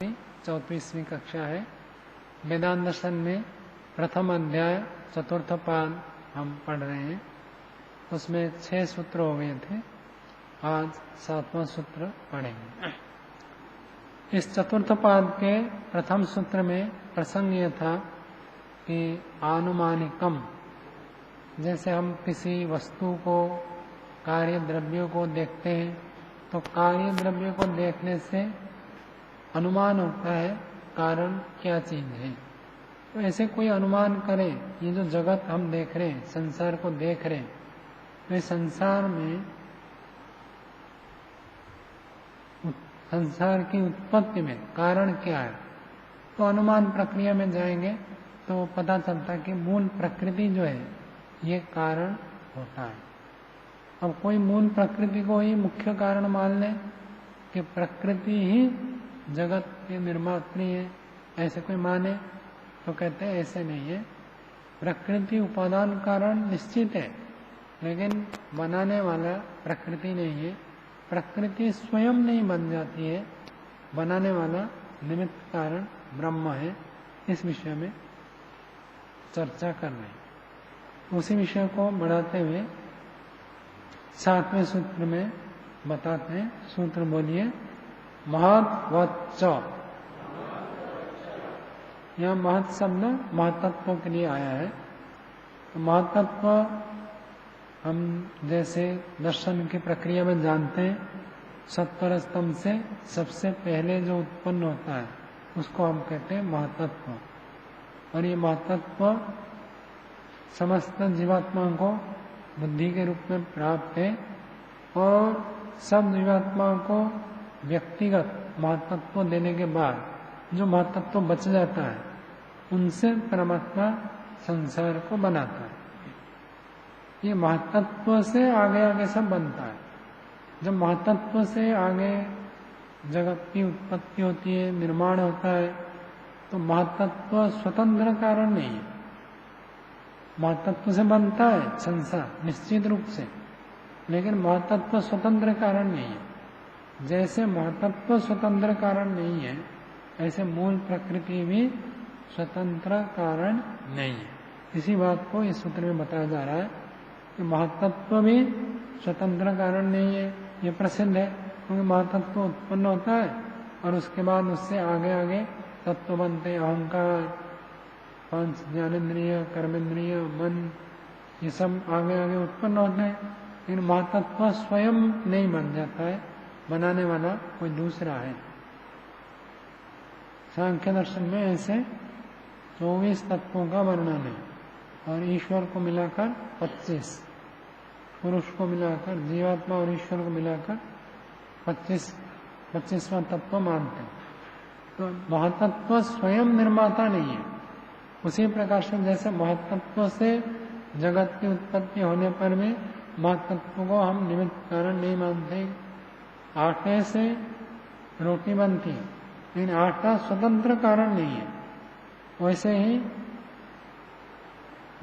34वीं कक्षा है। वेदांत दर्शन में प्रथम अध्याय चतुर्थ पाद हम पढ़ रहे हैं। उसमें 6 सूत्र हो गए थे, आज 7वां सूत्र पढ़ेंगे। इस चतुर्थ पाद के प्रथम सूत्र में प्रसंग यह था कि आनुमानिकम, जैसे हम किसी वस्तु को, कार्य द्रव्यों को देखते हैं तो कार्य द्रव्यों को देखने से अनुमान होता है कारण क्या चीज है। तो ऐसे कोई अनुमान करे, ये जो जगत हम देख रहे हैं, संसार को देख रहे हैं, तो इस संसार में संसार की उत्पत्ति में कारण क्या है। तो अनुमान प्रक्रिया में जाएंगे तो पता चलता है कि मूल प्रकृति जो है ये कारण होता है। अब कोई मूल प्रकृति को ही मुख्य कारण मान ले कि प्रकृति ही जगत के निर्मात्री है, ऐसे कोई माने तो कहते हैं ऐसे नहीं है। प्रकृति उपादान कारण निश्चित है, लेकिन बनाने वाला प्रकृति नहीं है। प्रकृति स्वयं नहीं बन जाती है, बनाने वाला निमित्त कारण ब्रह्म है। इस विषय में चर्चा कर रहे हैं। उसी विषय को बढ़ाते हुए 7वें सूत्र में बताते हैं। सूत्र बोलिए, महत्वच्च। यह महत् शब्द महतत्व के लिए आया है। तो महतत्व हम जैसे दर्शन की प्रक्रिया में जानते हैं, सत्वर स्तंभ से सबसे पहले जो उत्पन्न होता है उसको हम कहते हैं महतत्व। और ये महतत्व समस्त जीवात्माओं को बुद्धि के रूप में प्राप्त है, और सब जीवात्माओं को व्यक्तिगत महतत्व देने के बाद जो महतत्व बच जाता है उनसे परमात्मा संसार को बनाता है। ये महतत्व से आगे आगे सब बनता है। जब महतत्व से आगे जगत की उत्पत्ति होती है, निर्माण होता है, तो महतत्व स्वतंत्र कारण नहीं है। महतत्व से बनता है संसार निश्चित रूप से, लेकिन महतत्व स्वतंत्र कारण नहीं है। जैसे महतत्व स्वतंत्र कारण नहीं है, ऐसे मूल प्रकृति भी स्वतंत्र कारण नहीं है। इसी बात को इस सूत्र में बताया जा रहा है कि महतत्व भी स्वतंत्र कारण नहीं है। ये प्रसिद्ध है, क्योंकि महतत्व उत्पन्न होता है और उसके बाद उससे आगे आगे तत्व बनते, अहंकार, 5 ज्ञानेन्द्रिय, कर्मेंद्रिय, मन, ये सब आगे आगे उत्पन्न होते हैं। लेकिन महतत्व स्वयं नहीं बन जाता है, बनाने वाला कोई दूसरा है। सांख्य दर्शन में ऐसे 24 तत्वों का वर्णन है, और ईश्वर को मिलाकर 25, पुरुष को मिलाकर, जीवात्मा और ईश्वर को मिलाकर 25वां तत्व मानते हैं। तो महतत्व स्वयं निर्माता नहीं है। उसी प्रकार से जैसे महतत्व से जगत की उत्पत्ति होने पर भी महतत्व को हम निमित्त कारण नहीं मानते। आटे से रोटी बनती है, लेकिन आटा स्वतंत्र कारण नहीं है। वैसे ही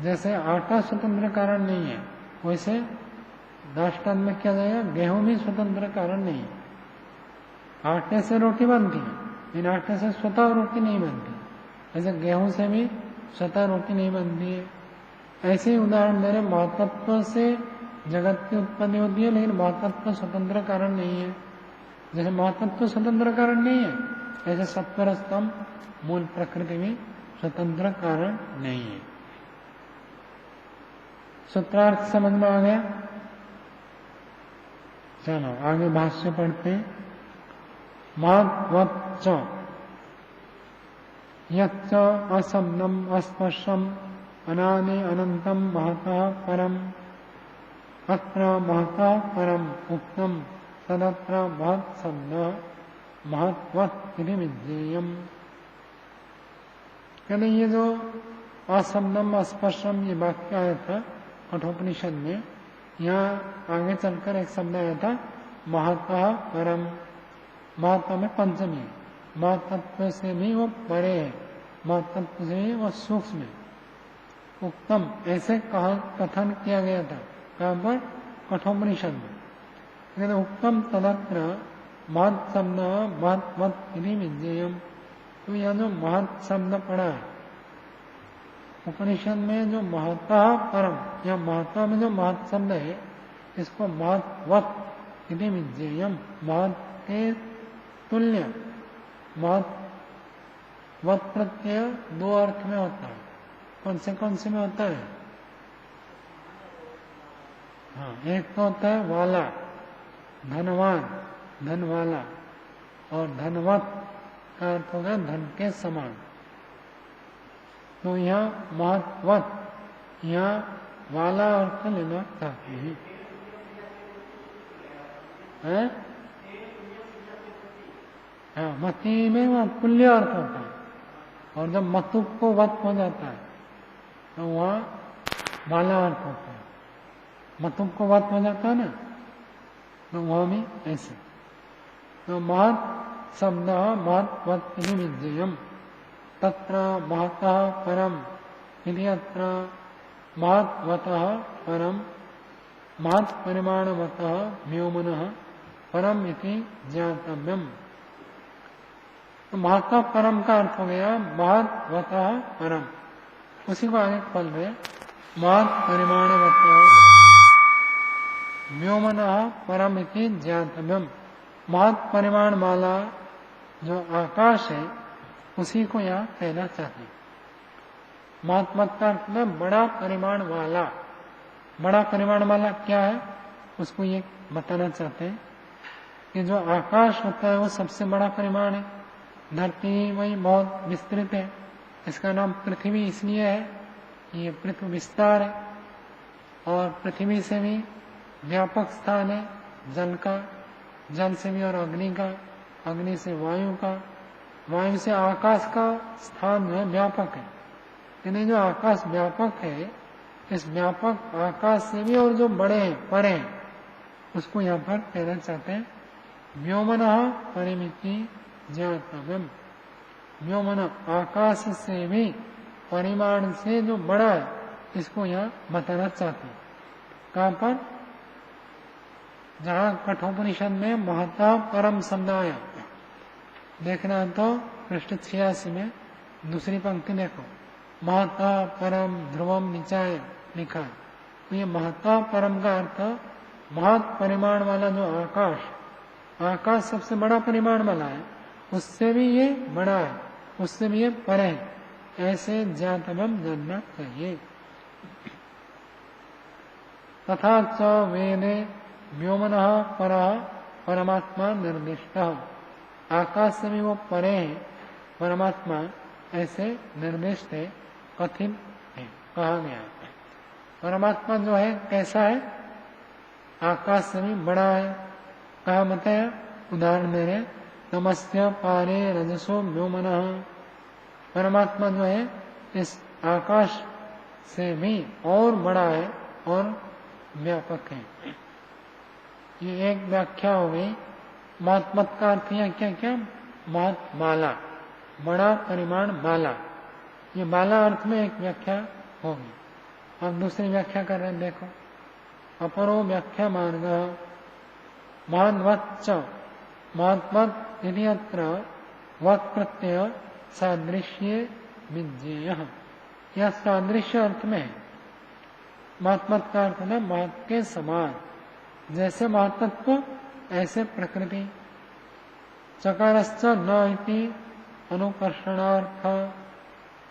जैसे आटा स्वतंत्र कारण नहीं है, वैसे दृष्टांत में क्या जाएगा, गेहूं भी स्वतंत्र कारण नहीं है। आटे से रोटी बनती है, लेकिन आटे से स्वतः रोटी नहीं बनती। ऐसे गेहूं से भी स्वतः रोटी नहीं बनती है। ऐसे ही उदाहरण दे रहे, महतत्व से जगत की उत्पत्ति होती है, लेकिन महतत्व स्वतंत्र कारण नहीं है। जैसे महतत्व स्वतंत्र कारण नहीं है, ऐसे सत्वर स्तंभ मूल प्रकृति में स्वतंत्र कारण नहीं है। सूत्रार्थ समझ में आ गया? चलो आगे भाष्य पढ़ते हैं। महत्वच्च यच्च अशब्दम अस्पर्शम अनादि अनंतम महतः परम अत्र महतः परम उक्तम तदत्र महत् शब्द महत्वत् इति विज्ञेयम्। कहते ये जो अशब्दम अस्पर्शम ये वाक्य आया था कठोपनिषद में, यहाँ आगे चलकर एक शब्द आया था महतः परम। महत्व में पंचमी, महतत्व से भी वो परे है, महतत्व से भी वो सूक्ष्म है। उत्तम ऐसे कथन किया गया था, कहाँ पर, कठोपनिषद में। उत्तम तदत्र महत शब्द महत इति विज्ञेयम। तो यह जो महत शब्द पड़ा है उपनिषद में, जो महतः परम, यह महतः में जो महत शब्द है इसको महत्वत इति विज्ञेयम, महत के तुल्य। महत वत प्रत्यय दो अर्थ में होता है। कौन से में होता है? हाँ, एक तो होता है वाला, धनवान, धन वाला, और धनवत का अर्थ होगा धन के समान। तो यहाँ महत्वत, यहाँ वाला अर्थ लेना चाहते हैं। हाँ, मति में वह तुल्य अर्थ होता है, और जब मतुप को वत हो जाता है तो वहाँ वाला अर्थ होता है। मतुप को वत हो जाता है ना, तो वहाँ भी ऐसे। तो महत शब्द महत्वत इति विज्ञेयम, तत्र महतः परम इति अत्र महत्वतः परम, महत् परिमाणवतः व्योमनः परम इति ज्ञातव्यम। तो महतः परम का अर्थ हो गया महत्वतः परम। उसी को आगे खोल रहे, महत् परिमाणवतः व्योमनः परम इति ज्ञातव्यम। महत् परिमाण वाला जो आकाश है उसी को यहाँ कहना चाहिए। महत्वत का अर्थ में बड़ा परिमाण वाला। बड़ा परिमाण वाला क्या है उसको ये बताना चाहते हैं कि जो आकाश होता है वो सबसे बड़ा परिमाण है। धरती वही बहुत विस्तृत है, इसका नाम पृथ्वी इसलिए है कि ये पृथ्वी विस्तार है, और पृथ्वी से भी व्यापक स्थान है जल का, जल से भी और अग्नि का, अग्नि से वायु का, वायु से आकाश का स्थान जो है व्यापक है। यानी जो आकाश व्यापक है, इस व्यापक आकाश से भी और जो बड़े हैं, परे हैं, उसको यहाँ पर कहना चाहते हैं व्योमनः परिमिति ज्ञातव्यम। व्योमन आकाश से भी परिमाण से जो बड़ा है इसको यहाँ बताना चाहते हैं। कहाँ पर? जहाँ कठोपनिषद में महतः परम शब्द आया, देखना तो पृष्ठ 86 में दूसरी पंक्ति देखो, महतः परम ध्रुवम निचाय लिखा है। तो ये महतः परम का अर्थ महत परिमाण वाला जो आकाश, आकाश सबसे बड़ा परिमाण वाला है, उससे भी ये बड़ा है, उससे भी ये परे है, ऐसे ज्ञातव्यम जानना चाहिए। तथा च वेदे व्योमनः परः परमात्मा निर्दिष्ट। आकाश से भी वो परे है परमात्मा, ऐसे निर्दिष्ट है, कथित है, कहा गया है। परमात्मा जो है कैसा है? आकाश से भी बड़ा है। कहा बताया? उदाहरण दे रहे, नमस्य पारे रजसो व्योमनः। परमात्मा जो है इस आकाश से भी और बड़ा है और व्यापक है। ये एक व्याख्या हो गई। महत्मत का अर्थ यहाँ क्या क्या? महत माला, बड़ा परिमाण माला। ये माला अर्थ में एक व्याख्या होगी। अब दूसरी व्याख्या कर रहे हैं, देखो, अपरो व्याख्या मार्ग महन्वच्च महत्वत यदि अत्र वत् प्रत्यय सादृश्य विज्ञेयः। यह सादृश्य अर्थ में है। महत्मत का अर्थ है महत् के समान, जैसे महत्त्व ऐसे प्रकृति। चकारश्च न इति अनुकर्षणार्थ।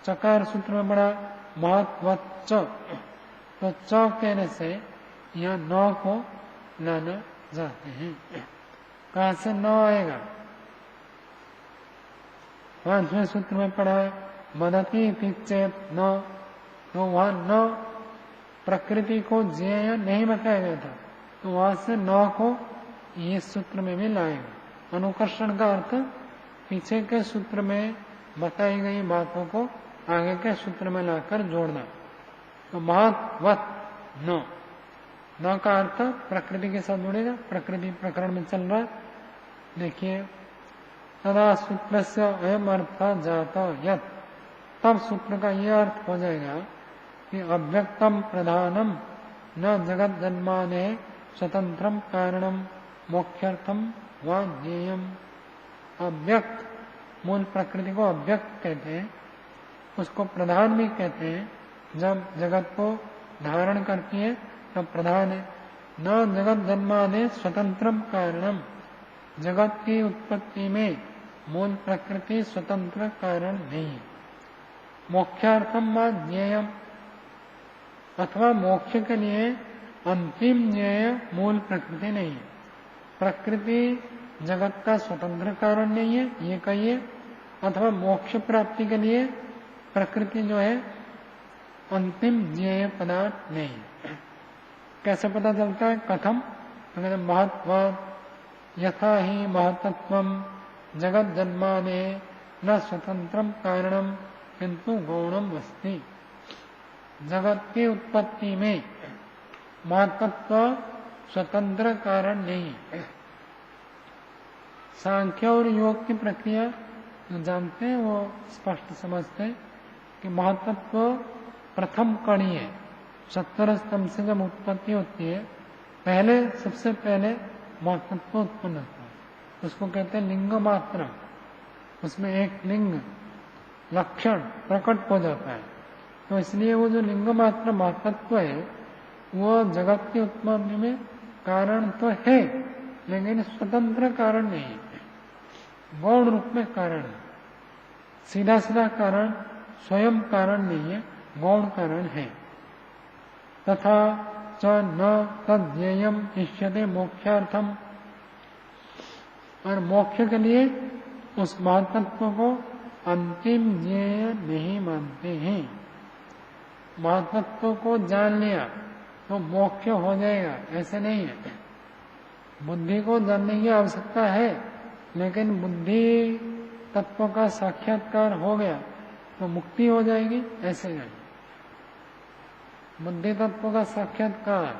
चकार सूत्र में बड़ा महत्वच्च, तो च कहने से यह न को लाना चाहते हैं। कहाँ से न आएगा? 5वें सूत्र में पढ़ा है मदति इति चेत न, तो वहां न प्रकृति को ज्ञेय नहीं बताया गया था, तो वहां से न को ये सूत्र में भी लाएगा। अनुकर्षण का अर्थ पीछे के सूत्र में बताई गई बातों को आगे के सूत्र में लाकर जोड़ना। तो महत्वत न का अर्थ प्रकृति के साथ जुड़ेगा। प्रकृति प्रकरण में चल रहा है, देखिए, तदा सूत्र से अयम अर्थ जाता यत, तब सूत्र का यह अर्थ हो जाएगा कि अव्यक्तम प्रधानम न जगत जन्माने स्वतंत्रम कारणम मोक्षर्थम व ज्ञेयम। अव्यक्त मूल प्रकृति को अव्यक्त कहते हैं, उसको प्रधान भी कहते हैं। जब जगत को धारण करती है तब प्रधान है। न जगत जन्मादि स्वतंत्रम कारणम, जगत की उत्पत्ति में मूल प्रकृति स्वतंत्र कारण नहीं है। मोक्षार्थम व ज्ञेयम, अथवा मोक्ष के लिए अंतिम ज्ञेय मूल प्रकृति नहीं है। प्रकृति जगत का स्वतंत्र कारण नहीं है ये कहिए, अथवा मोक्ष प्राप्ति के लिए प्रकृति जो है अंतिम ज्ञेय पदार्थ नहीं है। कैसे पता चलता है? कथम? महत्व यथा ही महतत्वम जगत जन्माने न स्वतंत्रम कारणम किंतु गौणम अस्ति। जगत की उत्पत्ति में महतत्व स्वतंत्र कारण नहीं है। सांख्य और योग की प्रक्रिया जो जानते हैं वो स्पष्ट समझते हैं कि महतत्व प्रथम कणी है। 70 स्तंभ से जब उत्पत्ति होती है पहले सबसे पहले महतत्व उत्पन्न होता है, उसको कहते हैं लिंग मात्र। उसमें एक लिंग लक्षण प्रकट हो जाता है, तो इसलिए वो जो लिंग मात्र महतत्व है वो जगत की उत्पत्ति में कारण तो है लेकिन स्वतंत्र कारण नहीं है, गौण रूप में कारण है। सीधा सीधा कारण स्वयं कारण नहीं है, गौण कारण है। तथा च न तद्येयम इष्यते मोक्षार्थम, और मोक्ष के लिए उस महतत्व को अंतिम ज्ञेय नहीं मानते हैं। महतत्व को जान लिया तो मोक्ष हो जाएगा ऐसे नहीं है। बुद्धि को जानने की आवश्यकता है, लेकिन बुद्धि तत्व का साक्षात्कार हो गया तो मुक्ति हो जाएगी ऐसे नहीं। बुद्धि तत्व का साक्षात्कार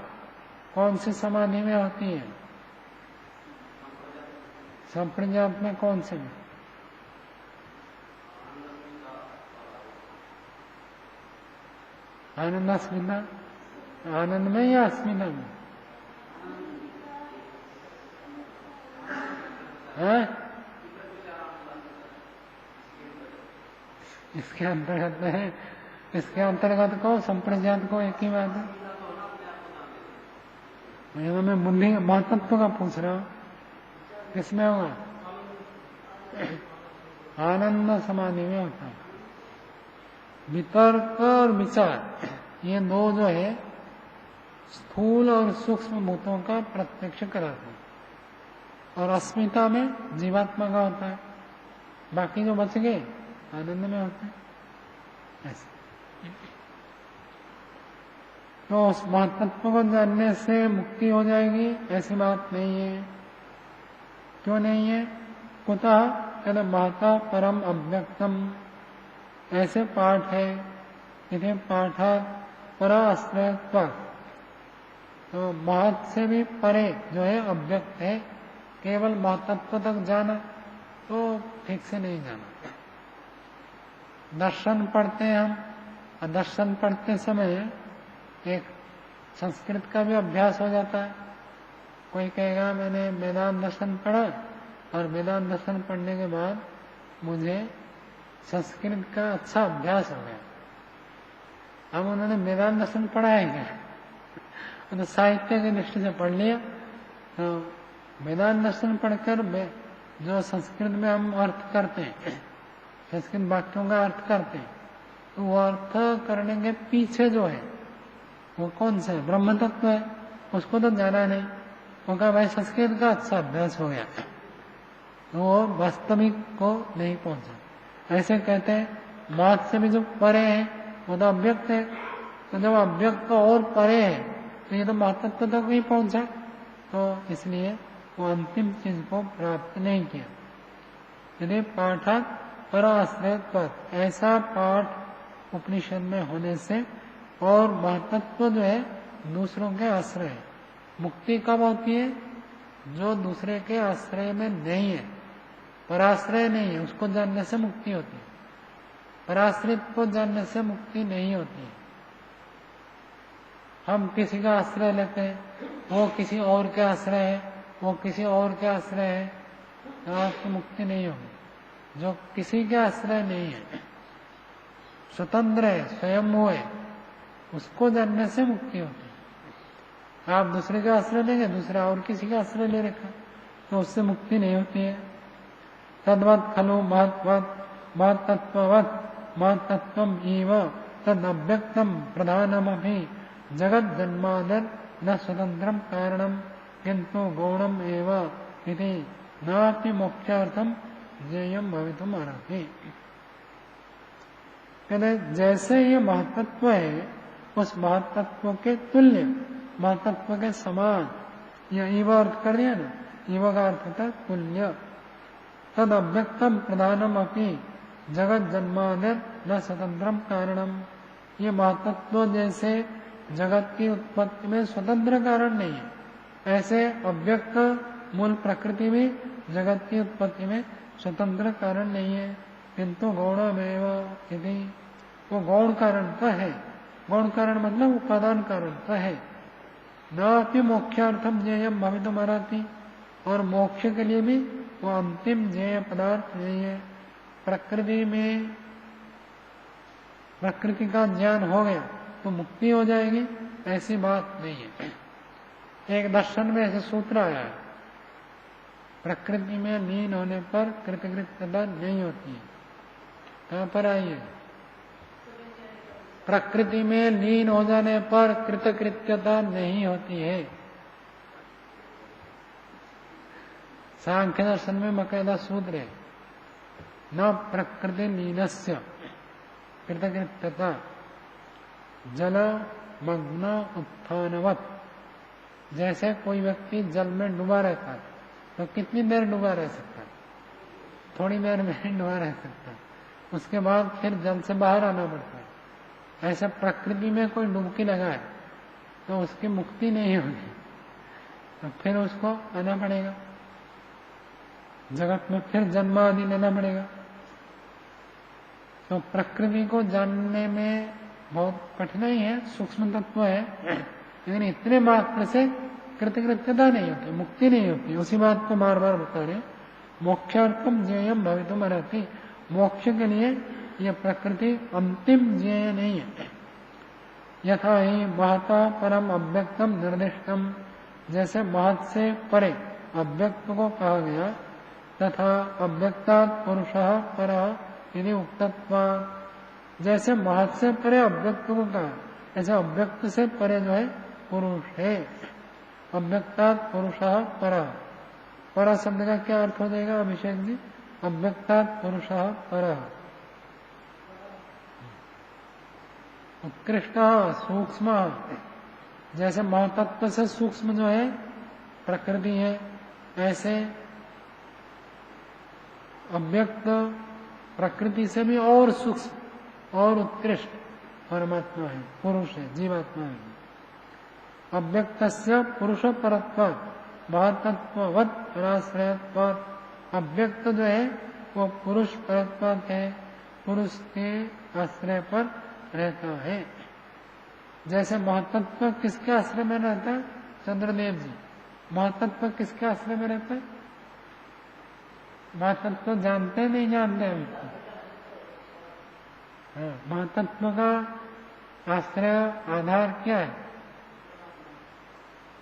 कौन सी समाधि में होती है? संप्रज्ञात में कौन से में? आनंद अस्मिता, आनंद में या अस्मिता में? है? इसके अंतर्गत है, इसके अंतर्गत को संप्रज्ञात को एक ही बात है। मैं बुद्धि महतत्व का पूछ रहा हूं, किसमें होगा? आनंद समाधि में होता है। वितर्क और विचार ये दो जो है स्थूल और सूक्ष्म भूतों का प्रत्यक्ष कराते हैं, और अस्मिता में जीवात्मा का होता है, बाकी जो बच गए आनंद में होते हैं ऐसे। तो उस महतत्व को जानने से मुक्ति हो जाएगी ऐसी बात नहीं है। क्यों नहीं है? कुतः? कहते महता परम अव्यक्तम, ऐसे पाठ है इसे पाठा पराश्रयत्व, तो महत से भी परे जो है अव्यक्त है। केवल महतत्व तक जाना तो ठीक से नहीं जाना। दर्शन पढ़ते हैं हम, और दर्शन पढ़ते समय एक संस्कृत का भी अभ्यास हो जाता है। कोई कहेगा मैंने वेदांत दर्शन पढ़ा और वेदांत दर्शन पढ़ने के बाद मुझे संस्कृत का अच्छा अभ्यास हो गया। अब उन्होंने वेदांत दर्शन पढ़ा है क्या? तो साहित्य की दृष्टि से पढ़ लिया। तो वेदांत दर्शन पढ़कर जो संस्कृत में हम अर्थ करते हैं, संस्कृत वाक्यों का अर्थ करते हैं, तो वो अर्थ करने के पीछे जो है वो कौन सा है? ब्रह्म तत्व है, उसको तो जाना नहीं। वो कहा भाई संस्कृत का अच्छा अभ्यास हो गया, तो वो वास्तविक को नहीं पहुंचा। ऐसे कहते हैं बात से भी जो परे है वो तो अव्यक्त है, तो जब अव्यक्त और परे है तो ये तो महतत्व तक नहीं पहुंचा, तो इसलिए वो अंतिम चीज को प्राप्त नहीं किया। यदि पाठात पराश्रय पर, ऐसा पाठ उपनिषद में होने से, और महतत्व जो है दूसरों के आश्रय है। मुक्ति कब होती है? जो दूसरे के आश्रय में नहीं है, पराश्रय नहीं है, उसको जानने से मुक्ति होती है। पराश्रित को जानने से मुक्ति नहीं होती है। हम किसी का आश्रय लेते हैं, वो किसी और के आश्रय है, वो किसी और के आश्रय है तो आपकी मुक्ति नहीं होगी। जो किसी के आश्रय नहीं है, स्वतंत्र है, स्वयं है, उसको जानने से मुक्ति होती है। आप दूसरे का आश्रय लेंगे, दूसरा और किसी का आश्रय ले रखा, तो उससे मुक्ति नहीं होती है। तद्वत् खलु महत्तत्ववत् महत्तत्वम् इव तद अव्यक्तम प्रधानमपि जगत जन्मादर न स्वतंत्रम कारणम किंतु गौणम एव इति नापि मोक्षार्थम ज्ञेयम भवितुम अर्हति। कहते जैसे ये महत्त्व है, उस महत्त्व के तुल्य, महत्त्व के समान, यह इव अर्थ कर दिया ना, इव का अर्थ था तुल्य। तद अव्यक्तम प्रधानम अपनी जगत जन्मादर न स्वतंत्रम कारणम, ये महत्त्व जैसे जगत की उत्पत्ति में स्वतंत्र कारण नहीं है, ऐसे अव्यक्त मूल प्रकृति भी जगत की उत्पत्ति में स्वतंत्र कारण नहीं है। किंतु गौणमेव यदि, वो गौण कारण तो है, गौण कारण मतलब उपादान कारण तो है। न अपनी मोक्षार्थम ज्ञेयम भवितुम अर्हति, और मोक्ष के लिए भी वो अंतिम ज्ञेय पदार्थ नहीं है। प्रकृति में प्रकृति का ज्ञान हो गया तो मुक्ति हो जाएगी, ऐसी बात नहीं है। एक दर्शन में ऐसे सूत्र आया है, प्रकृति में लीन होने पर कृतकृत्यता नहीं होती है। कहाँ पर आई है? प्रकृति में लीन हो जाने पर कृतकृत्यता नहीं होती है। सांख्य दर्शन में बकायदा सूत्र है, न प्रकृति लीनस्य कृतकृत्यता जल मग्न उत्थानवत। जैसे कोई व्यक्ति जल में डूबा रहता है तो कितनी देर डूबा रह सकता है? थोड़ी देर में ही डूबा रह सकता है, उसके बाद फिर जल से बाहर आना पड़ता है। ऐसे प्रकृति में कोई डुबकी लगाए तो उसकी मुक्ति नहीं होगी, तो फिर उसको आना पड़ेगा, जगत में फिर जन्म आदि लेना पड़ेगा। तो प्रकृति को जानने में बहुत कठिनाई है, सूक्ष्म तत्व है, लेकिन इतने मात्र से कृतकृत्यता नहीं होती, मुक्ति नहीं होती। उसी बात को बार बार बता रहे, मोक्षार्थम ज्ञेयम भवितुम अर्हति, मोक्ष के लिए यह प्रकृति अंतिम ज्ञेय नहीं है। यथा ही महता परम अव्यक्तम निर्दिष्टम, जैसे महत से परे अव्यक्त को कहा गया, तथा अव्यक्तात् पुरुषः परः यदि उक्तत्वा, जैसे महत से परे अव्यक्त को कहा, ऐसे अव्यक्त से परे जो है पुरुष है। अव्यक्तात् पुरुषः परः, पर शब्द का क्या अर्थ हो जाएगा अभिषेक जी? अव्यक्तात् पुरुषः परः, उत्कृष्ट सूक्ष्म, जैसे महतत्व से सूक्ष्म जो है प्रकृति है, ऐसे अव्यक्त प्रकृति से भी और सूक्ष्म और उत्कृष्ट परमात्मा है, पुरुष है, जीवात्मा है। अव्यक्तस्य पुरुष परत्वात् महतत्ववत् पराश्रयत्वात्, अव्यक्त जो है वो पुरुष परत्वात् है, पुरुष के आश्रय पर रहता है। जैसे महतत्व किसके आश्रय में रहता है? चंद्रदेव जी, महतत्व किसके आश्रय में रहता है? महतत्व जानते नहीं जानते अभी? हाँ, महतत्व का आश्रय आधार क्या है?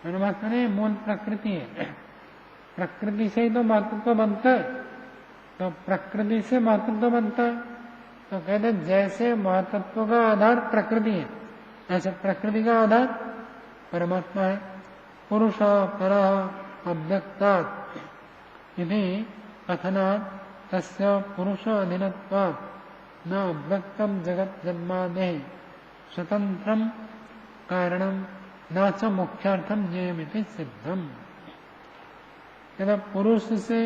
महत्व नहीं, मूल प्रकृति है। प्रकृति से ही तो महतत्व बनता है, तो प्रकृति से महतत्व बनता है। तो कहते जैसे महतत्व का आधार प्रकृति है, ऐसे प्रकृति का आधार परमात्मा है। पुरुष परः अव्यक्तात् इति कथनात् तस्य पुरुष अधीनत्वात् न अव्यक्तम जगत जन्मादेः स्वतंत्रम कारणम न च मोक्षार्थम ज्ञेयमिति सिद्धम। कहते पुरुष से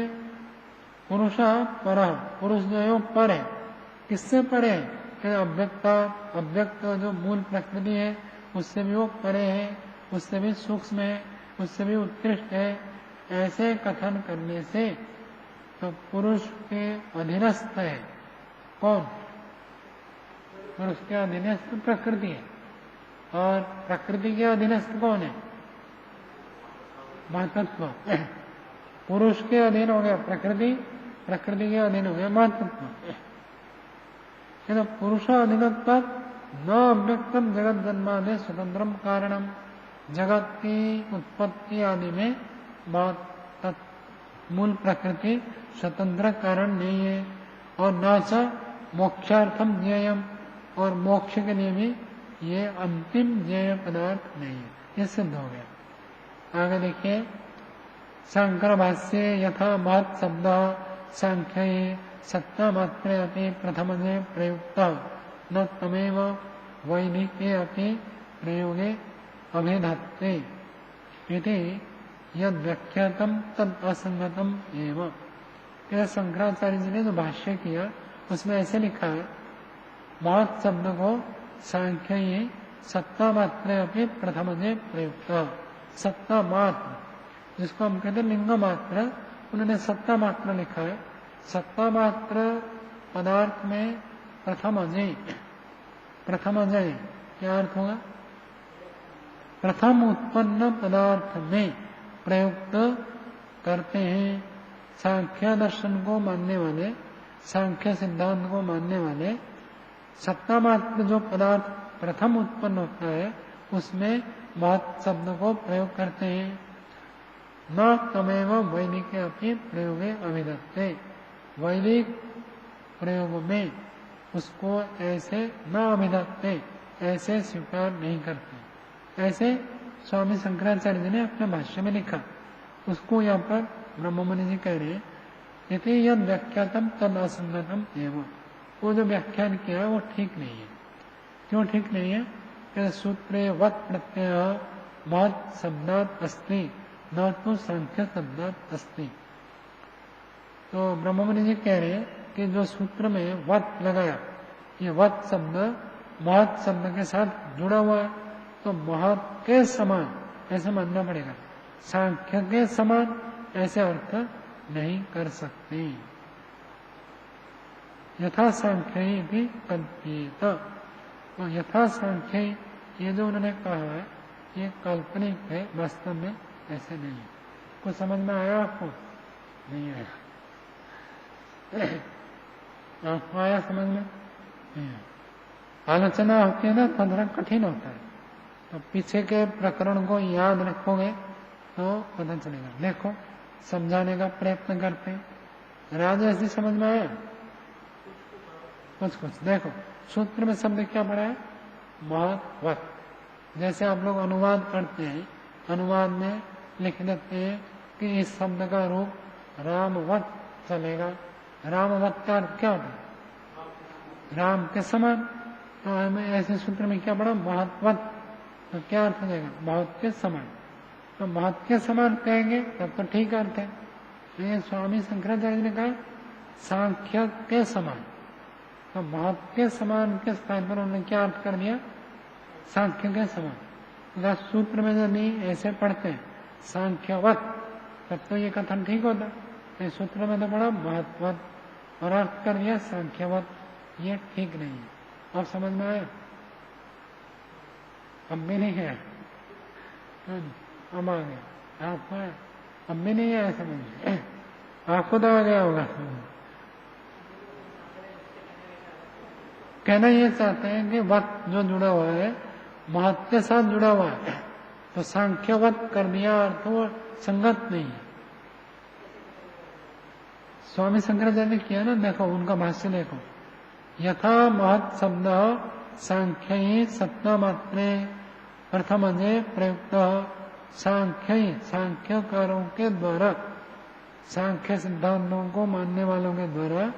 पुरुष परः, पुरुष जो है वो पर है, किससे परे है? कहते अव्यक्ता, अव्यक्त जो मूल प्रकृति है उससे भी वो परे है, उससे भी सूक्ष्म है, उससे भी उत्कृष्ट है। ऐसे कथन करने से तो पुरुष के अधीनस्थ है कौन? पुरुष के अधीनस्थ प्रकृति है, और प्रकृति के अधीनस्थ कौन है? महतत्व। पुरुष के अधीन हो गया प्रकृति, प्रकृति के अधीन हो गया महत्तत्व। तो पुरुषाधीनत्व न अव्यक्तम जगत जन्मादि स्वतंत्रम कारणम, जगत की उत्पत्ति आदि में मूल प्रकृति स्वतंत्र कारण नहीं है। और न च मोक्षार्थम ज्ञेयम, और मोक्ष के लिए भी ये अंतिम ज्ञेय पदार्थ नहीं है। ये सिद्ध हो गया। आगे देखिए, शंकर भाष्य यथा महत् शब्द सांख्य सत्ता मात्रे अपि प्रथमजे प्रयुक्त न तमेव वैदिके अपि प्रयोगे अभिधत्ते इति यद व्याख्यातम तद असंगतम एवं। शंकराचार्य जी ने जो भाष्य किया उसमें ऐसे लिखा है, महत् शब्द को सांख्य ही सत्ता मात्र अपनी प्रथमजे प्रयुक्त, सत्ता मात्र जिसको हम कहते हैं लिंग मात्र, उन्होंने सत्ता मात्र लिखा है। सत्ता मात्र पदार्थ में प्रथम अजय, प्रथम अजय क्या अर्थ होगा? प्रथम उत्पन्न पदार्थ में प्रयुक्त करते हैं। सांख्य दर्शन को मानने वाले, सांख्य सिद्धांत को मानने वाले सत्ता मात्र जो पदार्थ प्रथम उत्पन्न होता है उसमें महत् शब्द को प्रयोग करते हैं। न तमेव वैदिक अपनी प्रयोगे अभिधत्ते, वैदिक प्रयोग में उसको ऐसे न अभिधत्ते, ऐसे स्वीकार नहीं करते। ऐसे स्वामी शंकराचार्य जी ने अपने भाष्य में लिखा। उसको यहाँ पर ब्रह्ममुनि जी कह रहे हैं, यदि यद व्याख्यातम तद असंगतम एवं। वो जो व्याख्यान किया वो ठीक नहीं है। क्यों ठीक नहीं है? कि सूत्रे वत् प्रत्यय महत् शब्दात् अस्ति न तो सांख्य शब्दात् अस्ति। तो ब्रह्ममुनि जी कह रहे हैं कि जो सूत्र में वत् लगाया, ये वत् शब्द महत् शब्द के साथ जुड़ा हुआ है, तो महत् के समान ऐसे मानना पड़ेगा। सांख्य के समान ऐसे अर्थ नहीं कर सकते। यथा सांख्य भी कल्पित, तो यथा सांख्य ये जो उन्होंने कहा है ये काल्पनिक है, वास्तव में ऐसे नहीं है। कुछ समझ में आया आपको? नहीं आया? आपको आया समझ में? नहीं आया। आलोचना होती है ना तो थोड़ा कठिन होता है, तो पीछे के प्रकरण को याद रखोगे तो पता चलेगा। देखो समझाने का प्रयत्न करते हैं। राज ऐसी समझ में आया? कुछ कुछ देखो, सूत्र में शब्द क्या पड़ा है? महत्वत्। जैसे आप लोग अनुवाद करते हैं, अनुवाद में लिख देते हैं कि इस शब्द का रूप रामवत् चलेगा। रामवत् का अर्थ क्या होता है? राम के समान। तो हमें ऐसे सूत्र में क्या पड़ा? महत्वत्। तो क्या अर्थ हो जाएगा? महत् के समान। तो महत् के समान कहेंगे तब तो ठीक अर्थ है। लेकिन स्वामी शंकराचार्य ने कहा सांख्य के समान, तो महत् के समान के स्थान पर उन्होंने क्या अर्थ कर दिया? सांख्य के समान। अगर सूत्र में जो नहीं ऐसे पढ़ते हैं सांख्यवत, तब तो ये कथन ठीक होता। तो सूत्र में तो पढ़ा महत्वत और अर्थ कर दिया सांख्यवत, ये ठीक नहीं है। अब समझ में आया? अब भी नहीं है, अब आ गया आपको? अब भी नहीं आया समझ में? आपको तो आ गया होगा। कहना ये चाहते हैं कि वक्त जो जुड़ा हुआ है महत्व के साथ जुड़ा हुआ है, तो सांख्यवत कर दिया अर्थ वो संगत नहीं है। स्वामी शंकराचार्य ने किया ना, देखो उनका भाष्य देखो। यथा महत् शब्द सांख्य सत्ता मात्रे प्रथम अजय प्रयुक्त, सांख्य सांख्यकारों के द्वारा, सांख्य सिद्धांतों को मानने वालों के द्वारा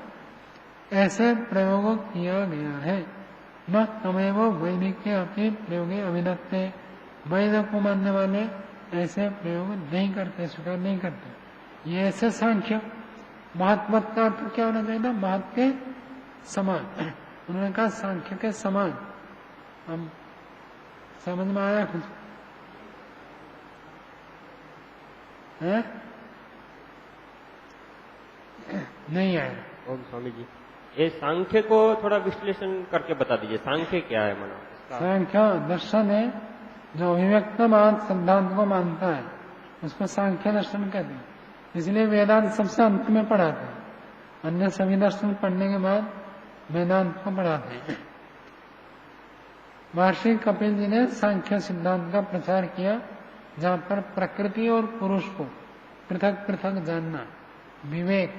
ऐसे प्रयोग किया गया है। न तमेव वैदिक अपनी प्रयोगे अभिधत्ते, वैद को मानने वाले ऐसे प्रयोग नहीं करते, स्वीकार नहीं करते। ये ऐसे सांख्य महत्वत का अर्थ क्या होना चाहिए? महत्व के समान। उन्होंने कहा सांख्य के समान। हम समझ में आया कुछ? है? नहीं आया? ओम स्वामी जी, ये सांख्य को थोड़ा विश्लेषण करके बता दीजिए, सांख्य क्या है? मना सांख्य दर्शन है जो अभिव्यक्तवाद सिद्धांत को मानता है, उसको सांख्य दर्शन कहते हैं। इसलिए वेदांत सबसे अंत में पढ़ाते हैं, अन्य सभी दर्शन पढ़ने के बाद वेदांत को पढ़ाते हैं। महर्षि कपिल जी ने सांख्य सिद्धांत का प्रचार किया, जहां पर प्रकृति और पुरुष को पृथक पृथक जानना, विवेक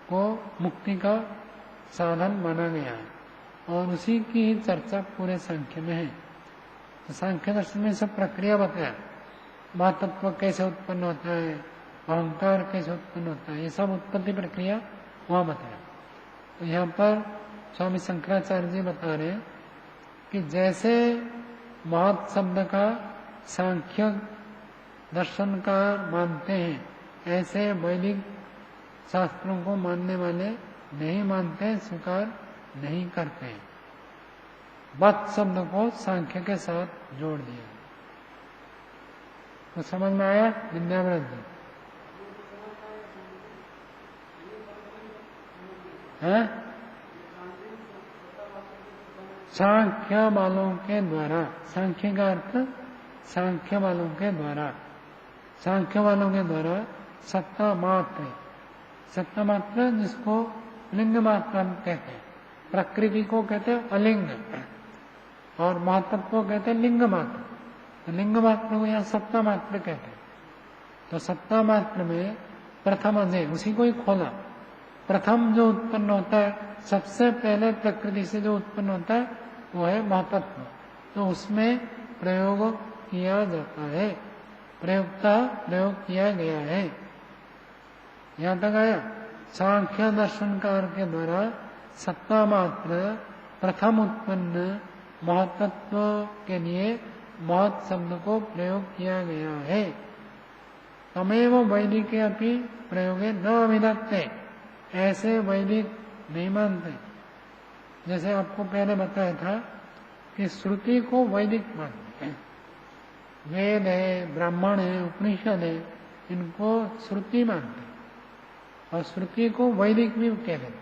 को मुक्ति का साधन माना गया है, और उसी की ही चर्चा पूरे सांख्य में है। तो सांख्य दर्शन में सब प्रक्रिया बताया, महातत्व कैसे उत्पन्न होता है, अहंकार कैसे उत्पन्न होता है, ये सब उत्पत्ति प्रक्रिया वहां बताया। तो यहाँ पर स्वामी शंकराचार्य जी बता रहे हैं कि जैसे महत् शब्द का सांख्य दर्शनकार मानते हैं, ऐसे वैदिक शास्त्रों को मानने वाले नहीं मानते, स्वीकार नहीं करते हैं। वत् शब्द को सांख्य के साथ जोड़ दिया। तो समझ में आया विद्याव्रत जी? है सांख्य वालों के द्वारा, सांख्य का अर्थ सांख्य वालों के द्वारा, सांख्य वालों के द्वारा सत्ता मात्र, सत्ता मात्र जिसको लिंग मात्र कहते हैं, प्रकृति को कहते हैं अलिंग, और महत्व को कहते हैं लिंग मात्र। तो लिंग मात्र को यहाँ सत्ता मात्र कहते हैं। तो सत्ता मात्र में प्रथम अजय, उसी को ही खोला। प्रथम जो उत्पन्न होता है, सबसे पहले प्रकृति से जो उत्पन्न होता है वो है महतत्व। तो उसमें प्रयोग किया जाता है, प्रयोग किया गया है। यहां तक आया। सांख्य दर्शनकार के द्वारा सत्ता मात्र प्रथम उत्पन्न महतत्व के लिए महत् शब्द को प्रयोग किया गया है। तमेव वैदिक अपनी प्रयोगे न अभिधत्ते, ऐसे वैदिक नहीं मानते। जैसे आपको पहले बताया था कि श्रुति को वैदिक मानते हैं, वेद है, ब्राह्मण है, उपनिषद है, इनको श्रुति मानते हैं, और श्रुति को वैदिक भी कहते हैं,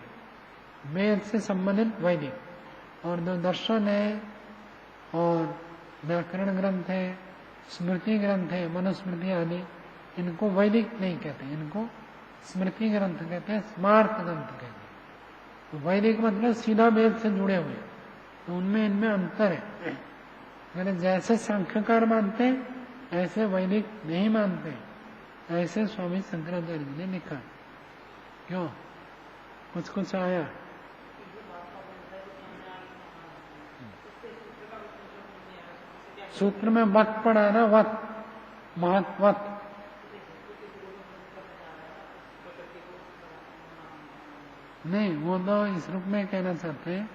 वेद से संबंधित वैदिक। और जो दर्शन है और व्याकरण ग्रंथ है, स्मृति ग्रंथ है, मनुस्मृति आदि, इनको वैदिक नहीं कहते, इनको स्मृति ग्रंथ कहते हैं, स्मार्त ग्रंथ कहते हैं। तो वैदिक मतलब सीधा वेद से जुड़े हुए, तो उनमें इनमें अंतर है। अगर जैसे सांख्यकार मानते हैं ऐसे वैदिक नहीं मानते, ऐसे स्वामी शंकराचार्य जी ने लिखा। क्यों, कुछ आया? सूत्र में वत पड़ा ना, वत महत्वत। नहीं, वो तो इस रूप में कहना चाहते हैं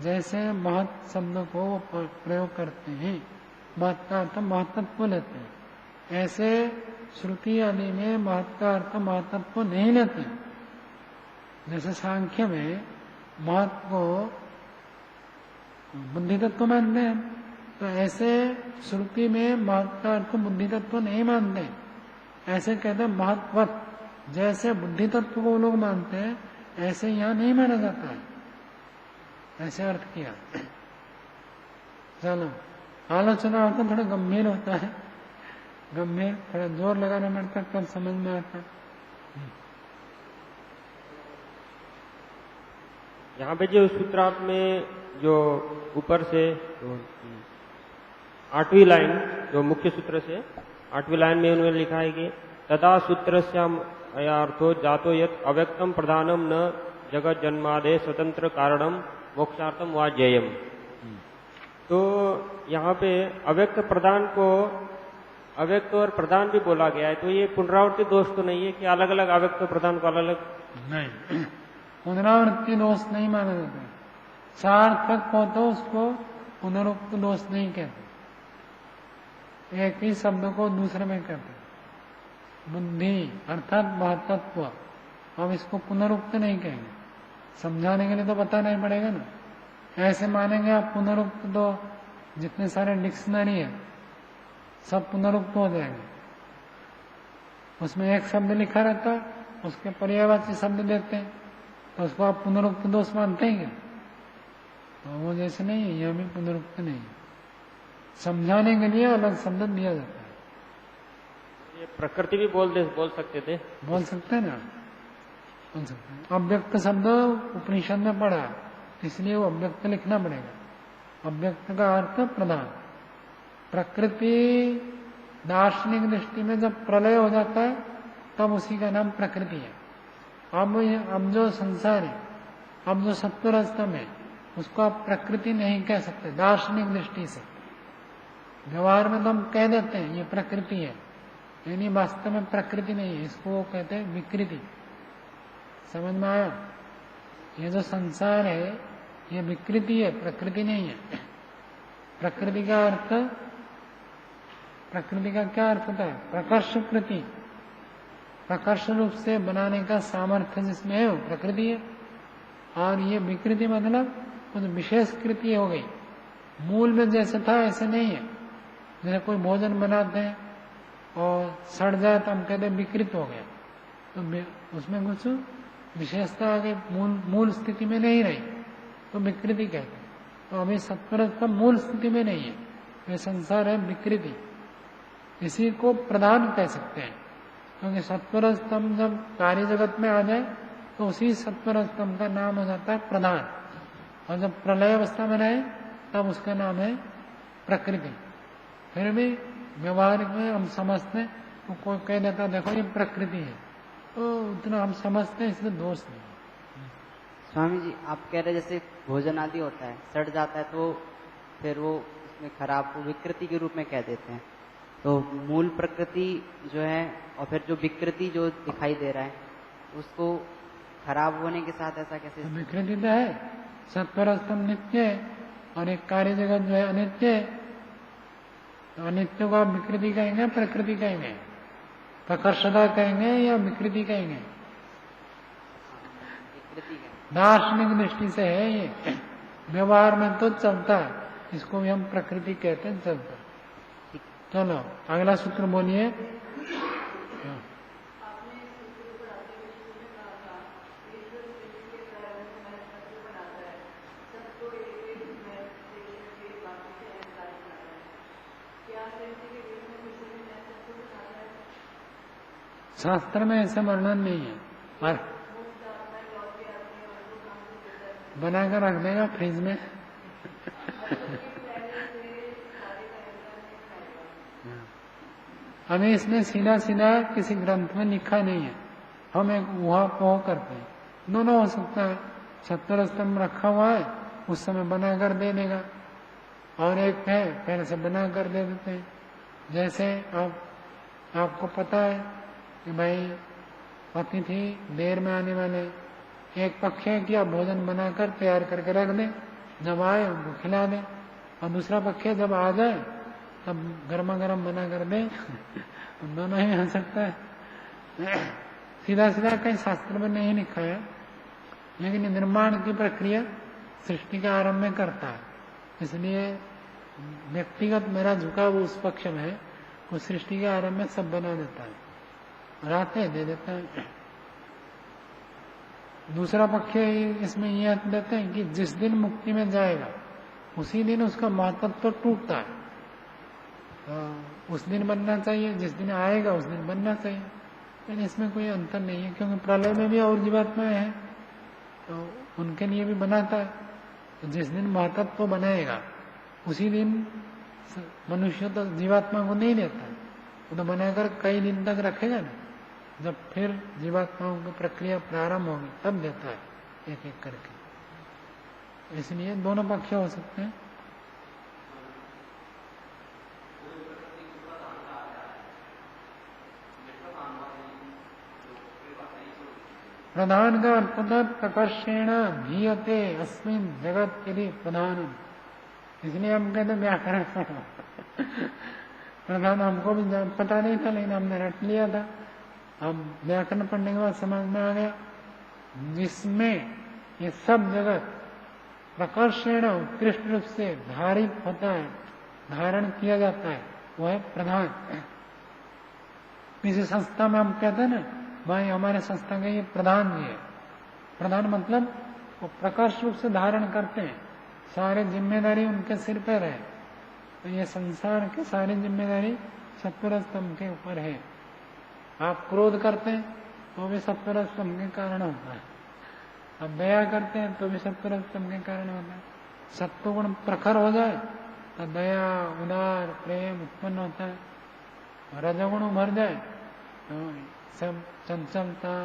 जैसे महत् शब्द को वो प्रयोग करते हैं, महत् का अर्थ महत्त्व लेते हैं, ऐसे श्रुति आदि में महत् का अर्थ महत्त्व नहीं लेते। जैसे सांख्य में महत् को बुद्धि तत्व मानते हैं, तो ऐसे श्रुति में महत् का अर्थ बुद्धि तत्व नहीं मानते, ऐसे कहते हैं महत्वत। जैसे बुद्धि तत्व को लोग मानते हैं ऐसे यहां नहीं माना जाता है, ऐसे अर्थ किया। चलो, आलोचना होता थोड़ा गंभीर होता है, गंभीर थोड़ा जोर लगाना पड़ता है, तब समझ में आता। यहाँ पे जो सूत्रार्थ में जो ऊपर से 8वीं लाइन, जो मुख्य सूत्र से 8वीं लाइन में उन्होंने लिखा है कि तदा सूत्रस्याम अयार्थो जातो यत् अव्यक्तम प्रधानम न जगत जन्मादे स्वतंत्र कारणम मोक्षार्थम वा ज्ञेयम। तो यहाँ पे अव्यक्त प्रधान को अव्यक्त और प्रधान भी बोला गया है, तो ये पुनरावृत्ति दोष तो नहीं है कि अलग अलग अव्यक्त प्रधान को अलग अलग? नहीं, पुनरावृत्ति दोष नहीं माना जाता। सार्थक हो तो उसको पुनरुक्त दोष नहीं कहते, एक ही शब्द को दूसरे में कहते। बुद्धि अर्थात महत्त्व, अब इसको पुनरुक्त नहीं कहेंगे, समझाने के लिए तो बताना ही पड़ेगा ना। ऐसे मानेंगे आप पुनरुक्त, तो जितने सारे डिक्शनरी है सब पुनरुक्त हो जाएंगे। उसमें एक शब्द लिखा रहता है, उसके पर्यायवाची शब्द देते हैं, तो उसको आप पुनरुक्त दोष मानते हैं क्या? तो वो जैसे नहीं है, यह भी पुनरुक्त नहीं है, समझाने के लिए अलग शब्द दिया जाता है। प्रकृति भी बोल सकते थे। बोल सकते हैं ना, बोल सकते हैं। अव्यक्त शब्द उपनिषद में पढ़ा, इसलिए वो अव्यक्त लिखना पड़ेगा। अव्यक्त का अर्थ प्रधान। प्रकृति दार्शनिक दृष्टि में जब प्रलय हो जाता है तब उसी का नाम प्रकृति है। अब जो संसार है, अब जो सत्वर स्तंभ है, उसको आप प्रकृति नहीं कह सकते दार्शनिक दृष्टि से। व्यवहार में तो हम कह देते हैं ये प्रकृति है, यानी वास्तव में प्रकृति नहीं है, इसको वो कहते हैं विकृति। समझ में आया? ये जो संसार है ये विकृति है, प्रकृति नहीं है। प्रकृति का अर्थ, प्रकृति का क्या अर्थ होता है? प्रकर्ष कृति, प्रकर्ष रूप से बनाने का सामर्थ्य जिसमें है वो प्रकृति है। और ये विकृति मतलब कुछ विशेष कृति हो गई, मूल में जैसे था ऐसे नहीं है। जैसे कोई भोजन बनाते हैं और सड़ जाए तो हम कहते हैं विकृत हो गया, तो उसमें कुछ विशेषता आ गई, मूल स्थिति में नहीं रही, तो विकृति कहते हैं। तो अभी सत्वर का मूल स्थिति में नहीं है, ये संसार है विकृति। इसी को प्रधान कह सकते हैं, क्योंकि सत्वर स्तंभ जब कार्य जगत में आ जाए तो उसी सत्वर स्तंभ का नाम हो जाता है प्रधान, और जब प्रलय अवस्था में रहे तब उसका नाम है प्रकृति। फिर भी व्यवहारिक में हम समझते हैं, तो कोई कह देता देखो ये प्रकृति है, तो उतना हम समझते हैं, इसलिए दोष नहीं। स्वामी जी, आप कह रहे जैसे भोजन आदि होता है, सड़ जाता है तो फिर वो उसमें खराब विकृति के रूप में कह देते हैं। तो मूल प्रकृति जो है और फिर जो विकृति जो दिखाई दे रहा है उसको खराब होने के साथ ऐसा कैसे? तो विकृति तो है, सत्वर स्तंभ नित्य है और एक कार्य जगत जो है अनित्य है। तो अनित्य को आप विकृति कहेंगे, प्रकृति कहेंगे, प्रकर्षता कहेंगे या विकृति कहेंगे? दार्शनिक दृष्टि से है ये, व्यवहार में तो चलता है, इसको भी हम प्रकृति कहते हैं, चलता। चलो अगला सूत्र बोलिए। शास्त्र में ऐसा वर्णन नहीं है, पर बनाकर रख देगा फ्रिज में। हमें इसमें सीधा सीधा किसी ग्रंथ में लिखा नहीं है, हम एक ऊहापोह करते हैं। दोनों हो सकता है, सत्वर स्तंभ रखा हुआ है उस समय बनाकर दे देगा, और एक है पहले से बनाकर दे देते हैं। जैसे आपको पता है कि भाई अतिथि देर में आने वाले, एक पक्ष है कि आप भोजन बनाकर तैयार करके रख दें, जब आए उनको खिला दें, और दूसरा पक्ष है जब आ जाए तब गर्मा गर्म बना कर दें। दोनों ही हो सकता है, सीधा सीधा कहीं शास्त्र में नहीं लिखा है, लेकिन निर्माण की प्रक्रिया सृष्टि के आरंभ में करता है। इसलिए व्यक्तिगत मेरा झुकाव उस पक्ष में है, वो सृष्टि के आरंभ में सब बना देता है, रातें दे देता है। दूसरा पक्ष इसमें यह देते हैं कि जिस दिन मुक्ति में जाएगा उसी दिन उसका महत्व तो टूटता है, उस दिन बनना चाहिए, जिस दिन आएगा उस दिन बनना चाहिए। लेकिन इसमें कोई अंतर नहीं है, क्योंकि प्रलय में भी और जीवात्माएं हैं तो उनके लिए भी बनाता है। तो जिस दिन महत्व तो बनाएगा उसी दिन मनुष्य तो जीवात्मा को नहीं देता है, वो तो बनाकर कई दिन तक रखेगा ना, जब फिर जीवात्माओं की प्रक्रिया प्रारंभ होगी तब देता है एक एक करके। इसलिए दोनों पक्ष हो सकते हैं। प्रधान का अर्थ होता प्रकर्षेण भीयते अस्मिन् जगत यदि प्रधानम, इसलिए हम कहते व्याकरण प्रधान हमको भी पता नहीं था, लेकिन हमने रट लिया था। अब व्याकरण पढ़ने के बाद समझ में आ गया, जिसमें ये सब जगत प्रकर्षेण उत्कृष्ट रूप से धारित होता है, धारण किया जाता है, वो है प्रधान। किसी संस्था में हम कहते हैं ना भाई हमारे संस्था के ये प्रधान जी है, प्रधान मतलब वो प्रकर्ष रूप से धारण करते हैं, सारे जिम्मेदारी उनके सिर पर है। तो ये संसार के सारी जिम्मेदारी सत्वर स्तंभ के ऊपर है, आप क्रोध करते हैं तो भी सत्वर स्तंभ के कारण होता है, अब दया करते हैं तो भी सत्वर स्तंभ के कारण होता है। सत्वगुण प्रखर हो जाए तो दया, उदार, प्रेम उत्पन्न होता है, और रजोगुण उभर जाए तो सब चंचलता,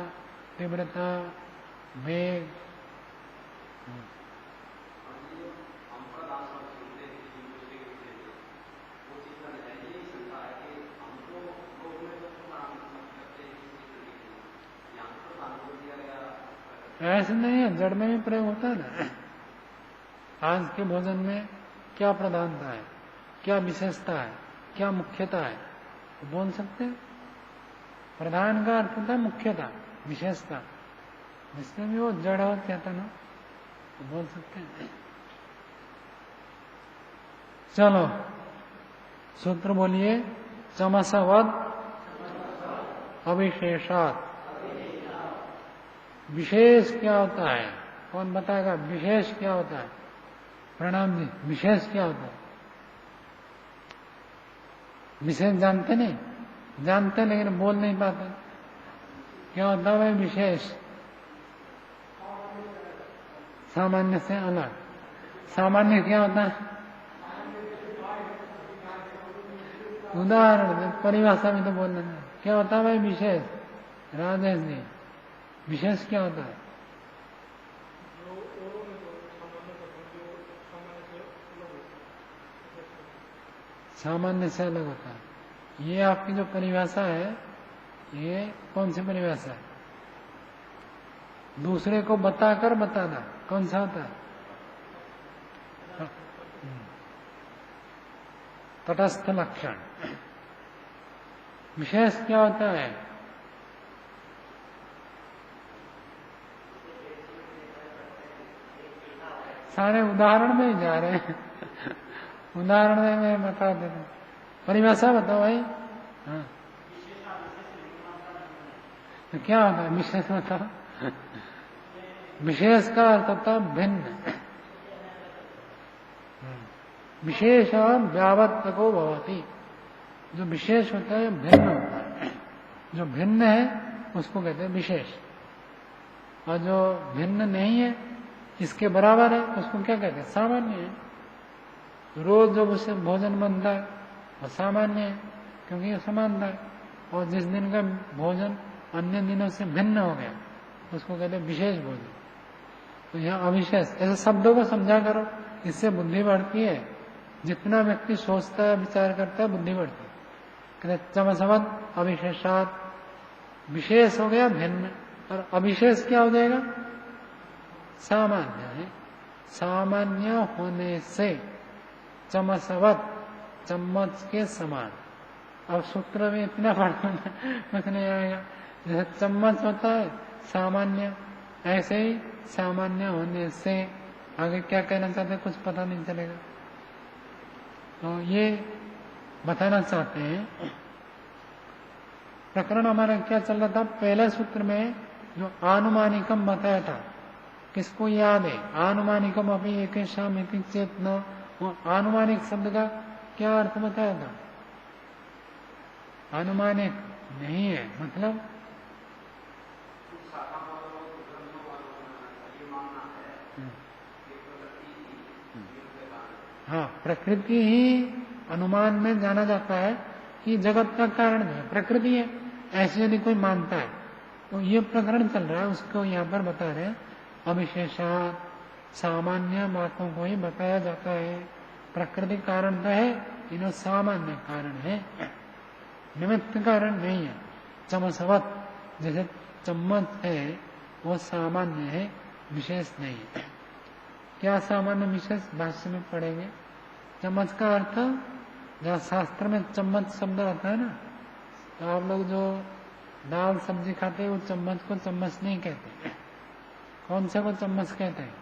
तीव्रता, वेग। ऐसे नहीं है, जड़ में भी प्रयोग होता है ना। आज के भोजन में क्या प्रधानता है, क्या विशेषता है, क्या मुख्यता है, तो बोल सकते हैं। प्रधान का अर्थ होता है मुख्यता, विशेषता, जिसमें भी वो जड़ हो चेतन हो तो बोल सकते हैं। चलो सूत्र बोलिए, चमसवद अविशेषात। विशेष क्या होता है, कौन बताएगा विशेष क्या होता है? प्रणाम जी, विशेष क्या होता है? विशेष जानते नहीं, जानते लेकिन बोल नहीं पाते। क्या होता है विशेष? सामान्य से अलग। सामान्य क्या होता है? उदाहरण परिभाषा में तो बोलना है। क्या होता है भाई विशेष? राजेश जी, विशेष क्या होता है? सामान्य से अलग होता है। ये आपकी जो परिभाषा है, ये कौन सी परिभाषा है? दूसरे को बताकर बताना, कौन सा होता है? तटस्थ लक्षण। विशेष क्या होता है? सारे उदाहरण में ही जा रहे हैं। उदाहरण में मैं बता देता हूँ, परिभाषा बताओ भाई। हाँ, तो क्या होता है विशेष? बताओ। विशेष का अर्थ होता है भिन्न। विशेष व्यावर्तको भवति। जो विशेष होता है भिन्न होता है। जो भिन्न है उसको कहते हैं विशेष, और जो भिन्न नहीं है, इसके बराबर है, उसको क्या कहते हैं? सामान्य है। रोज जो उससे भोजन बनता है वो सामान्य है, क्योंकि ये समानता है। और जिस दिन का भोजन अन्य दिनों से भिन्न हो गया उसको कहते हैं विशेष भोजन। तो यहाँ अविशेष, ऐसे शब्दों को समझा करो, इससे बुद्धि बढ़ती है। जितना व्यक्ति सोचता है, विचार करता है, बुद्धि बढ़ती है। कहते चमसवद अविशेषात। विशेष हो गया भिन्न, और अविशेष क्या हो जाएगा? सामान्य है। सामान्य होने से चमसवद, चम्मच के समान। अब सूत्र में इतना पढ़ना कुछ नहीं आएगा। जैसे चम्मच होता है सामान्य, ऐसे ही सामान्य होने से आगे क्या कहना चाहते हैं कुछ पता नहीं चलेगा। तो ये बताना चाहते हैं। प्रकरण हमारा क्या चल रहा था? पहले सूत्र में जो आनुमानिकम बताया था, किसको याद है? आनुमानिकम अभी एक शामिति चेतना। वो आनुमानिक शब्द का क्या अर्थ बताया था? आनुमानिक नहीं है, मतलब हाँ, प्रकृति ही अनुमान में जाना जाता है कि जगत का कारण है, प्रकृति है। ऐसे यदि कोई मानता है तो ये प्रकरण चल रहा है, उसको यहाँ पर बता रहे हैं। अविशेषात, सामान्य बातों को ही बताया जाता है। प्रकृति कारण तो है, इन्हों सामान्य कारण है, निमित्त कारण नहीं है। चमसवत, जैसे चम्मच है वो सामान्य है, विशेष नहीं है। क्या सामान्य विशेष भाष्य में पढ़ेंगे। चम्मच का अर्थ, जहाँ शास्त्र में चम्मच शब्द आता है ना, तो आप लोग जो दाल सब्जी खाते हैं वो चम्मच को चम्मच नहीं कहते। कौन से को चम्मच कहते हैं?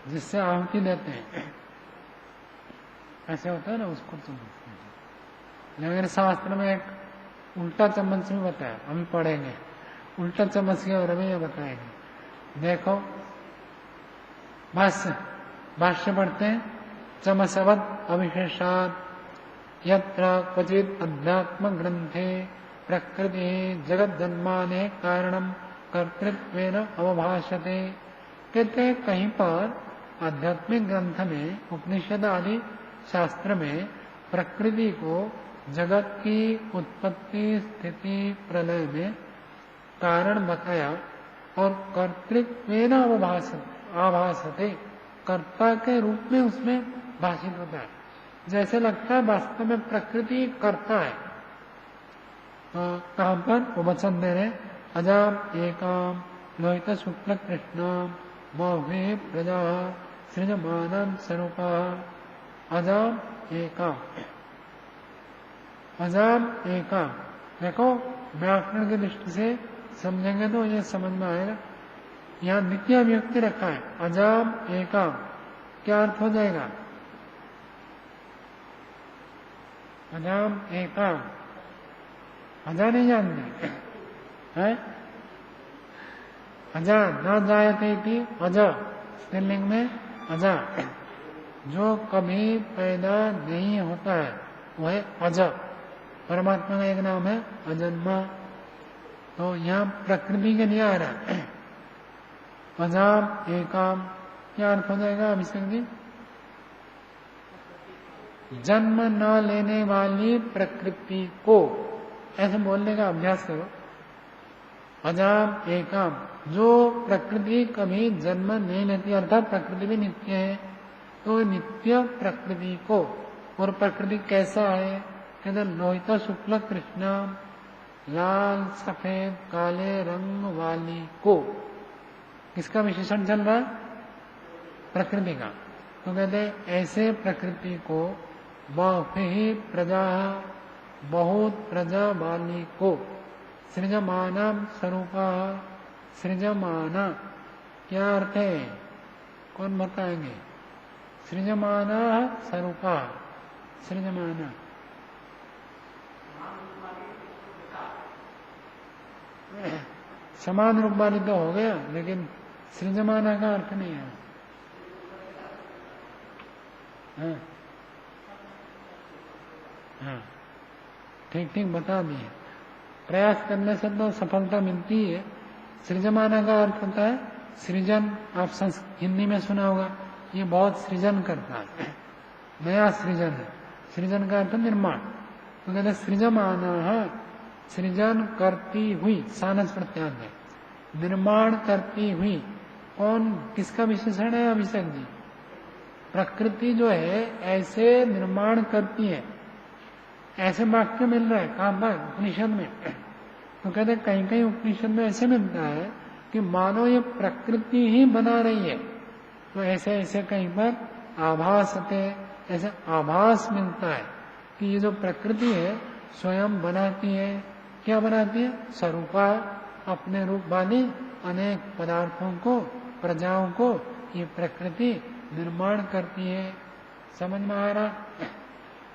जिससे आहुति देते हैं, ऐसे होता है ना, उसको चम्मच कहते हैं। लेकिन शास्त्र में एक उल्टा चम्मच भी बताया, हम पढ़ेंगे। उल्टा चम्मच के बारे में ये बताएंगे। देखो भाष्य पढ़ते हैं। चमसवद अविशेषात यत्र क्वचित अध्यात्म ग्रंथे प्रकृति जगत जन्माने कारणम कर्तृत्वेन अवभाषते। कहते हैं कहीं पर आध्यात्मिक ग्रंथ में, उपनिषद आदि शास्त्र में प्रकृति को जगत की उत्पत्ति स्थिति प्रलय में कारण बताया और कर्तृत्वेन आभासते, कर्ता के रूप में उसमें भाषित होता है। जैसे लगता है वास्तव में प्रकृति कर्ता है। कहां पर वो वचन दे रहे, अजाम एकाम लोहित शुक्ल कृष्णाम बहुवे प्रजा सृजमानम स्वरूपा। अजाम एकाम, अजाम एकाम, देखो व्याकरण की दृष्टि से समझेंगे तो ये समझ में आएगा। यहाँ नित्य अभिव्यक्ति रखा है, अजाम एकाम, क्या अर्थ हो जाएगा? अजाम एकाम, अजा नहीं जानते है, अजा न जायते थी, अजा स्त्रीलिंग में अजा, जो कभी पैदा नहीं होता है वो है अजा। परमात्मा का एक नाम है अजन्मा। तो यहाँ प्रकृति के लिए आ रहा है अजाम एकाम, क्या अर्थ हो जाएगा अभिषेक जी? जन्म न लेने वाली प्रकृति को, ऐसे बोलने का अभ्यास करो। अजाम एकाम, जो प्रकृति कभी जन्म नहीं लेती, अर्थात प्रकृति भी नित्य है, तो नित्य प्रकृति को, और प्रकृति कैसा है? कहते लोहित शुक्ल कृष्ण, लाल सफेद काले रंग वाली को। किसका विशेषण चल रहा है? प्रकृति का। तो कहते ऐसे प्रकृति को बहु प्रजा, बहुत प्रजा वाली को, सृजमाना स्वरूपा, सृजमाना क्या अर्थ है? कौन बताएंगे? सृजमाना स्वरूपा, सृजमाना समान रूप वाली तो हो गया, लेकिन सृजमाना का अर्थ नहीं है। हाँ हाँ, ठीक ठीक बता दिए। प्रयास करने से तो सफलता मिलती है। सृजमाना का अर्थ होता है सृजन। आप हिंदी में सुना होगा, ये बहुत सृजन करता है, नया सृजन है। सृजन का अर्थ निर्माण। तो कहते सृजमाना, सृजन करती हुई, सानस प्रत्यान है, निर्माण करती हुई। कौन, किसका विशेषण है अभिषेक जी? प्रकृति जो है ऐसे निर्माण करती है, ऐसे वाक्य मिल रहा है। कहां पर? उपनिषद में। तो कहते कहीं कहीं उपनिषद में ऐसे मिलता है कि मानो ये प्रकृति ही बना रही है। तो ऐसे ऐसे कहीं पर आभासते, ऐसे आभास मिलता है कि ये जो प्रकृति है स्वयं बनाती है। क्या बनाती है? स्वरूपा, अपने रूप वाली अनेक पदार्थों को, प्रजाओं को ये प्रकृति निर्माण करती है। समझ में आ रहा?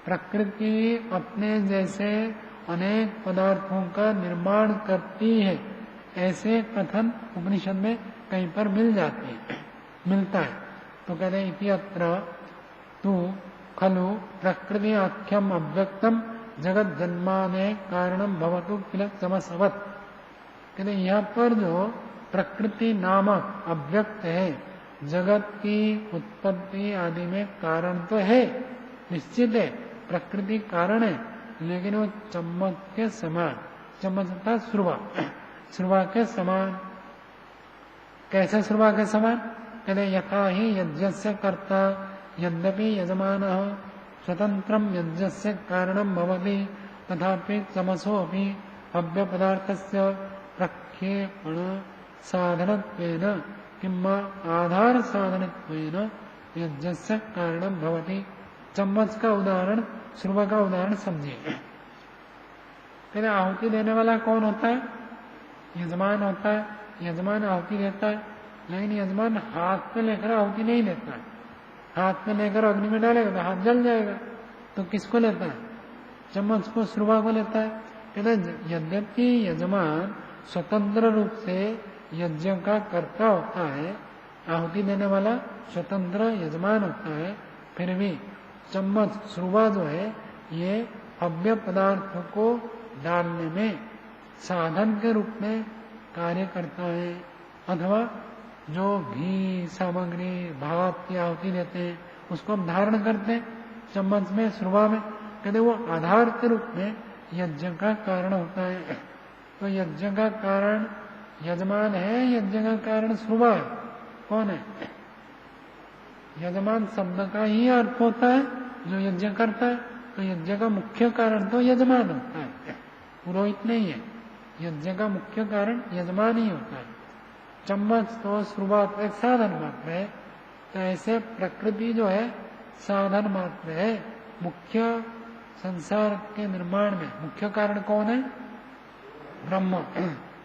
प्रकृति अपने जैसे अनेक पदार्थों का निर्माण करती है, ऐसे कथन उपनिषद में कहीं पर मिल जाती है, मिलता है। तो कहते हैं इति अत्र तु खलु प्रकृति आख्यम अव्यक्तम जगत जन्माने कारणम भवतु किल समसवत। कहते यहाँ पर जो प्रकृति नामक अव्यक्त है, जगत की उत्पत्ति आदि में कारण तो है, निश्चित है, प्रकृति कारण है, लेकिन वो चम्मच के समान, चम्मच था श्रुवा, श्रुवा के समान। कैसे श्रुवा के समान? कहते यथा ही यज्ञस्य कर्ता यद्यपि यजमानः स्वतंत्रम यज्ञस्य कारणम भवति तथापि चमसोऽपि हव्य पदार्थस्य प्रक्षेपण साधनत्वेन किंवा आधार साधनत्वेन यज्ञस्य कारणम भवति। चम्मच का उदाहरण, श्रुवा का उदाहरण समझिए। कहते आहुति देने वाला कौन होता है? यजमान होता है। यजमान आहुति देता है, लेकिन यजमान हाथ में लेकर आहुति नहीं देता है। हाथ में लेकर अग्नि में डालेगा तो हाथ जल जाएगा। तो किसको लेता है? चम्मच को, श्रुवा को लेता है। कहते यद्यपि यजमान स्वतंत्र रूप से यज्ञ का कर्ता होता है, आहुति देने वाला स्वतंत्र यजमान होता है, फिर भी चम्मच श्रुवा जो है ये अव्य पदार्थों को डालने में साधन के रूप में कार्य करता है। अथवा जो घी सामग्री भाप की आहुति देते हैं उसको हम धारण करते हैं चम्मच में सुरवा में, कहते वो आधार के रूप में यज्ञ का कारण होता है। तो यज्ञ का कारण यजमान है, यज्ञ का कारण सुरवा है, कौन है? यजमान शब्द का ही अर्थ होता है जो यज्ञ करता है। तो यज्ञ का मुख्य कारण तो यजमान होता है, पुरोहित नहीं है। यज्ञ का मुख्य कारण यजमान ही होता है। चम्मच तो शुरुआत एक साधन मात्र है। तो ऐसे प्रकृति जो है साधन मात्र है। मुख्य संसार के निर्माण में मुख्य कारण कौन है? ब्रह्म।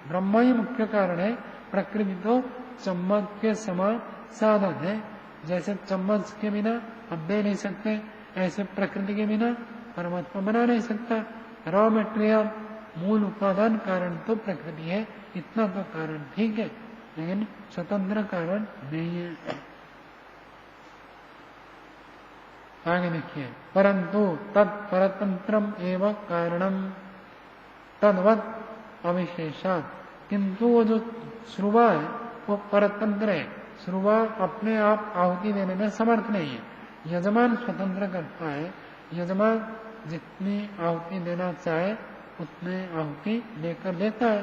ब्रह्म ही मुख्य कारण है। प्रकृति तो चम्मच के समान साधन है। जैसे चम्मच के बिना हम दे नहीं सकते, ऐसे प्रकृति के बिना परमात्मा बना नहीं सकता। रॉ मटेरियल मूल उपादान कारण तो प्रकृति है, इतना तो कारण ठीक है, लेकिन स्वतंत्र कारण नहीं है। आगे देखिए, परंतु तत्परतंत्रम एवं कारणम तद्वत अविशेषात, किंतु वो जो श्रुवा है वो परतंत्र है। श्रुवा अपने आप आहुति देने में समर्थ नहीं है, यजमान स्वतंत्र करता है। यजमान जितनी आहुति देना चाहे उतने आहुति लेकर देता है।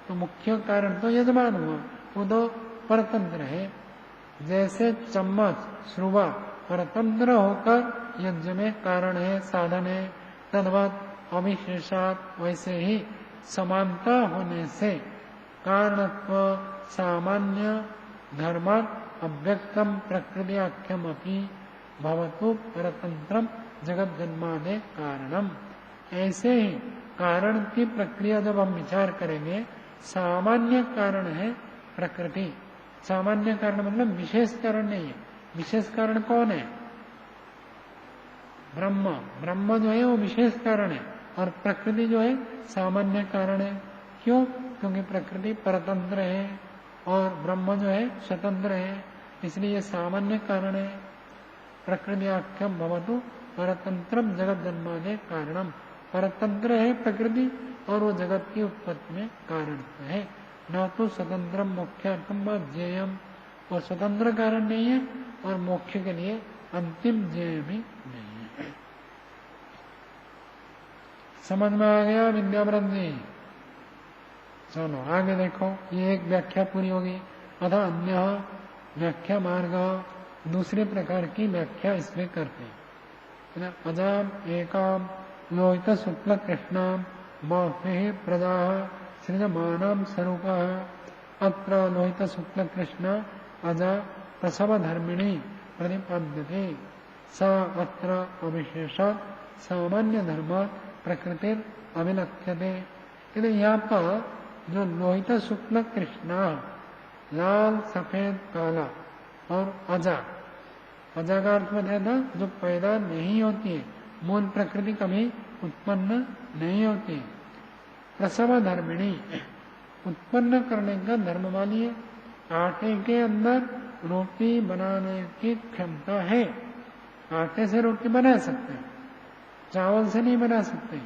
तो मुख्य कारण तो यजमान हुआ, वो तो परतंत्र है। जैसे चम्मच श्रुवा परतंत्र होकर यज्ञ में कारण है, साधन है, तद्वत अविशेषात, वैसे ही समानता होने से कारणत्व सामान्य धर्मात् अव्यक्तम प्रकृत्याख्यम अपि भवतु परतंत्रम जगत जन्मादे कारणम। ऐसे ही कारण की प्रक्रिया जब हम विचार करेंगे, सामान्य कारण है प्रकृति। सामान्य कारण मतलब विशेष कारण नहीं है। विशेष कारण कौन है? ब्रह्म। ब्रह्म जो है वो विशेष कारण है और प्रकृति जो है सामान्य कारण है। क्यों? क्योंकि प्रकृति परतंत्र है और ब्रह्म जो है स्वतंत्र है, इसलिए सामान्य कारण है। प्रकृत्याख्यम भवतु परतंत्रम जगत जन्मादे कारणम। परतंत्र है प्रकृति और वो जगत की उत्पत्ति में कारण है, न तो स्वतंत्र मोक्षार्थम व ज्ञेयम। और स्वतंत्र कारण नहीं है और मोक्ष के लिए अंतिम ज्ञेय भी नहीं है। समझ में आ गया विद्याव्रत जी? चलो आगे देखो, ये एक व्याख्या पूरी होगी। अतः अन्य व्याख्या मार्ग, दूसरे प्रकार की व्याख्या इसमें करते हैं। अजाम एकाम लोहित शुक्ल कृष्णाम बाह्य प्रजा सृजमानाम स्वरूप अत्र लोहित शुक्ल कृष्ण अजा प्रसव धर्मिणी प्रतिपद्यते स अत्र अविशेषात् सामान्य धर्म प्रकृति अभिलक्ष्यते। यहाँ पर जो लोहित शुक्ल कृष्णा, लाल सफेद काला, और अजा, अजा का अर्थ बताया था जो पैदा नहीं होती है, मूल प्रकृति कभी उत्पन्न नहीं होती। प्रसव धर्मिणी, उत्पन्न करने का धर्म वाली है। आटे के अंदर रोटी बनाने की क्षमता है। आटे से रोटी बना सकते हैं, चावल से नहीं बना सकते,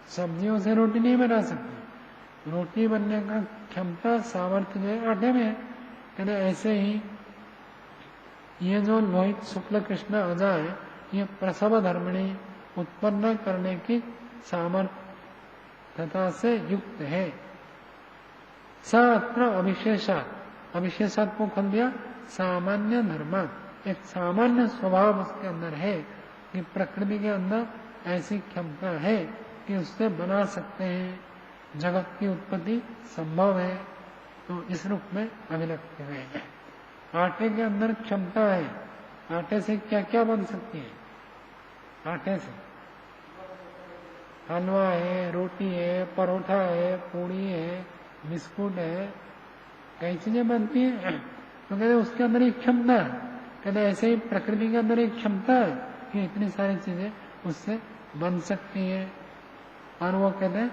सब्जियों से रोटी नहीं बना सकते। रोटी बनने का क्षमता सामर्थ्य जो है आटे में है। कहते ऐसे ही ये जो लोहित शुक्ल कृष्ण अजा है, ये प्रसव धर्मिणी, उत्पन्न करने की सामर्थ्यता से युक्त है। स अत्र अविशेषात्, अविशेषात् को खोल दिया, सामान्य धर्म, एक सामान्य स्वभाव उसके अंदर है कि प्रकृति के अंदर ऐसी क्षमता है कि उससे बना सकते हैं, जगत की उत्पत्ति संभव है। तो इस रूप में अभिलक्ष्य है। आटे के अंदर क्षमता है। आटे से क्या क्या बन सकती है? आटे से हलवा है, रोटी है, परोठा है, पूड़ी है, बिस्कुट है, कई चीजें बनती है। तो कहते उसके अंदर एक क्षमता है। कहते ऐसे ही प्रकृति के अंदर एक क्षमता है कि इतनी सारी चीजें उससे बन सकती है। और वो कहते हैं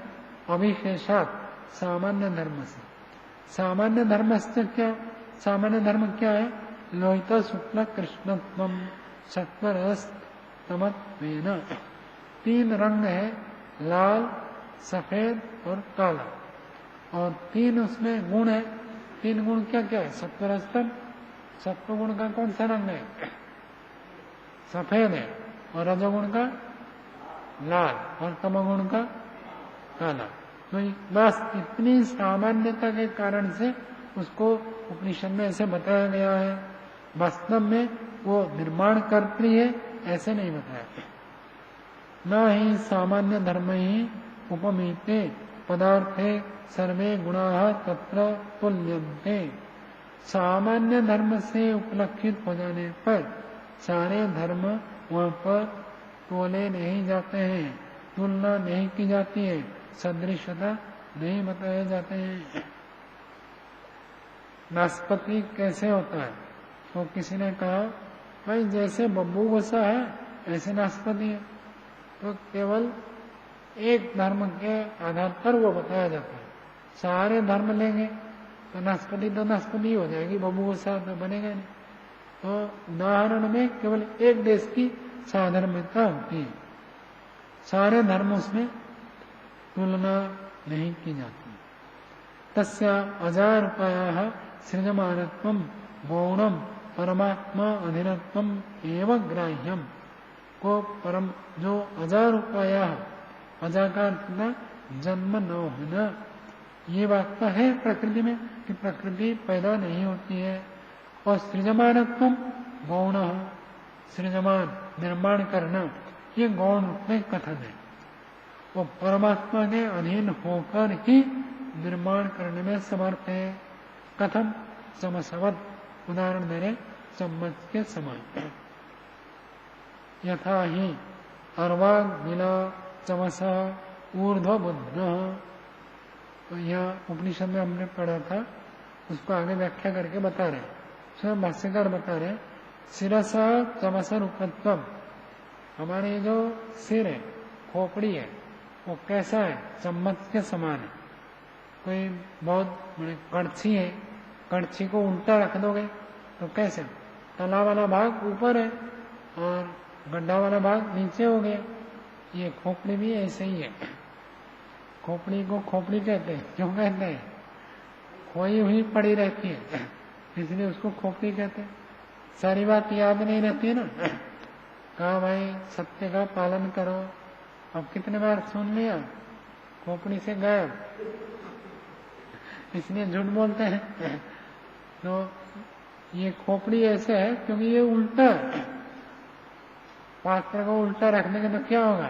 अविशेषात, सामान्य धर्म से। सामान्य धर्म से क्या? सामान्य धर्म क्या है? लोहित शुक्ल कृष्णत्वम सत्वरस तमत्वेन, तीन रंग है, लाल, सफेद और काला, और तीन उसमें गुण है। तीन गुण क्या क्या है? सत्व रजतम। सत्व गुण का कौन सा रंग है? सफेद है, और रजोगुण का लाल, और तमोगुण का काला। तो बस इतनी सामान्यता के कारण से उसको उपनिषद में ऐसे बताया गया है। वास्तव में वो निर्माण कर्त्री है ऐसे नहीं बताया। न ही सामान्य धर्म ही उपमीते पदार्थे सर्वे गुणाः तत्र तुल्यन्ते। सामान्य धर्म से उपलक्षित हो जाने पर सारे धर्म वहां पर तोले नहीं जाते हैं, तुलना नहीं की जाती है, सदृशता नहीं बताए जाते हैं। नाशपति कैसे होता है? तो किसी ने कहा भाई जैसे बब्बू गोसा है ऐसे नाशपति है। तो केवल एक धर्म के आधार पर वो बताया जाता है। सारे धर्म लेंगे तो नाशपति हो जाएगी, बब्बू गोसा तो बनेगा नहीं। तो उदाहरण में केवल एक देश की साधर्मिकता होती है, सारे धर्म उसमें तुलना नहीं की जाती। तस्या अजारूपायाः सृजमानत्वं गौणम परमात्मा अधीनत्वम एवं ग्राह्यम। को परम जो अजारूपायाः, अजा का जन्म न होना, ये बात तो है प्रकृति में कि प्रकृति पैदा नहीं होती है। और सृजमानत्वम गौण, सृजमान निर्माण करना, ये गौण रूप में कथन है। वो परमात्मा के अधीन होकर ही निर्माण करने में समर्थ है। कथम? चमसवत, उदाहरण दे रहे, चम्मच के समान। यथा ही अर्वाग मिला चमस ऊर्ध्व बुद्ध। तो यह उपनिषद में हमने पढ़ा था, उसको आगे व्याख्या करके बता रहे, स्वयं भाष्यकार बता रहे, शिरस चमस रूपत्वम। हमारे जो सिर है, खोपड़ी है, वो कैसा है? चम्मच के समान है। कोई बहुत बड़ी कड़छी है, कड़छी को उल्टा रख दोगे तो कैसे? तला वाला भाग ऊपर है और गड्ढा वाला भाग नीचे हो गया। ये खोपड़ी भी ऐसे ही है। खोपड़ी को खोपड़ी कहते हैं, क्यों कहते हैं? खोई हुई पड़ी रहती है, इसलिए उसको खोपड़ी कहते हैं। सारी बात याद नहीं रहती है ना। कहा भाई सत्य का पालन करो, अब कितने बार सुन लिया, खोपड़ी से गायब, इसलिए झूठ बोलते हैं। तो ये खोपड़ी ऐसे है क्योंकि ये उल्टा है। पात्र को उल्टा रखने के तो क्या होगा?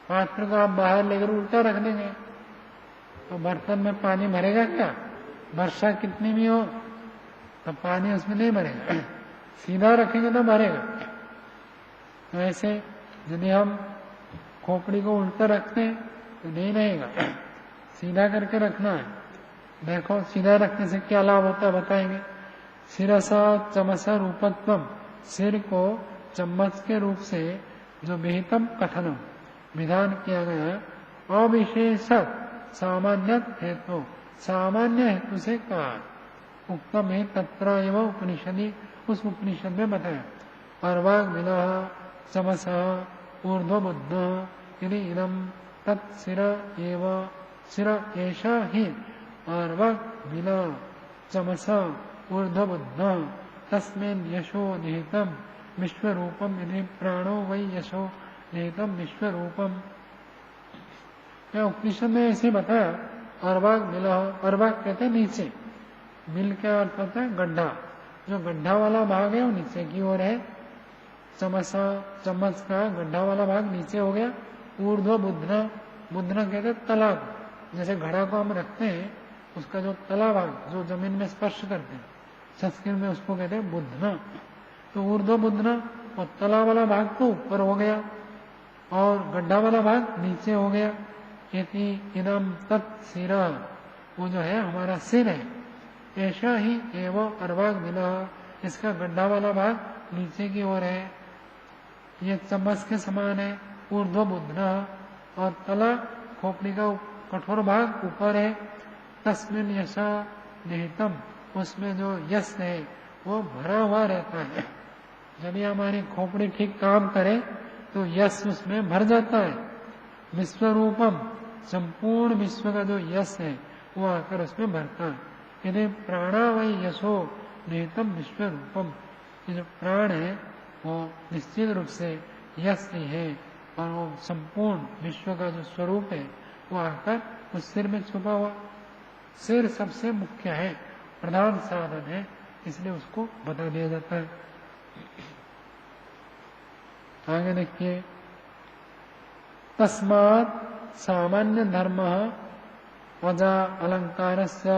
पात्र को आप बाहर लेकर उल्टा रख देंगे तो बर्तन में पानी भरेगा क्या? वर्षा कितनी भी हो तो पानी उसमें नहीं भरेगा। सीधा रखेंगे तो भरेगा। तो ऐसे यदि हम खोपड़ी को उल्टा रखते हैं तो नहीं रहेगा, सीधा करके रखना है। देखो सीधा रखने से क्या लाभ होता है बताएंगे। शिरसा चमसा रूपत्वम, सिर को चम्मच के रूप से जो विहितम कथनम विधान किया गया, अविशेष सामान्य हेतु, सामान्य हेतु से कहा। उत्तम है तत्र एवं उपनिषदि, उस उपनिषद में बताया। अर्वाग मिला चमस ऊर्ध्व बुद्ध यदि इदम तत्सिर एव सिर ऐसा ही अर्वाग मिला चमस ऊर्ध्व बुद्ध तस्मेन यशो निहितम विश्वरूपम यदि प्राणो वै यशो निहितम विश्वरूपम। उपनिषद में ऐसे बताया। अर्वाग मिला, अर्वाग कहते नीचे, मिल क्या अर्थ होता है? गड्ढा। जो गड्ढा वाला भाग है वो नीचे की ओर है। चमसा, चम्मच का गड्ढा वाला भाग नीचे हो गया। ऊर्ध्व बुद्धना, बुद्धना कहते तला को, जैसे घड़ा को हम रखते हैं उसका जो तला भाग जो जमीन में स्पर्श करते हैं, संस्कृत में उसको कहते हैं बुद्धना। तो ऊर्ध्व बुद्धना, और तला वाला भाग तो ऊपर हो गया और गड्ढा वाला भाग नीचे हो गया। यदि इदम तत्सिरा, वो जो है हमारा सिर है, ऐसा ही एवं अर्वाग मिला, इसका गड्ढा वाला भाग नीचे की ओर है, ये चम्मच के समान है। ऊर्ध्व बुद्धना, और तला खोपड़ी का कठोर भाग ऊपर है। तस्मिन यशा निहितम, उसमें जो यश है वो भरा हुआ रहता है। जब ये हमारी खोपड़ी ठीक काम करे तो यश उसमें भर जाता है। विश्व रूपम, संपूर्ण विश्व का जो यश है वो आकर उसमें भरता है। यदि प्राणा वही यशो निहितम विश्व रूपम, ये जो प्राण है वो निश्चित रूप से यश ही है और वो संपूर्ण विश्व का जो स्वरूप है वो आकर उस सिर में छुपा हुआ। सिर सबसे मुख्य है, प्रधान साधन है, इसलिए उसको बता दिया जाता है। आगे देखिए, तस्मात् सामान्य धर्म अजा अलंकारस्य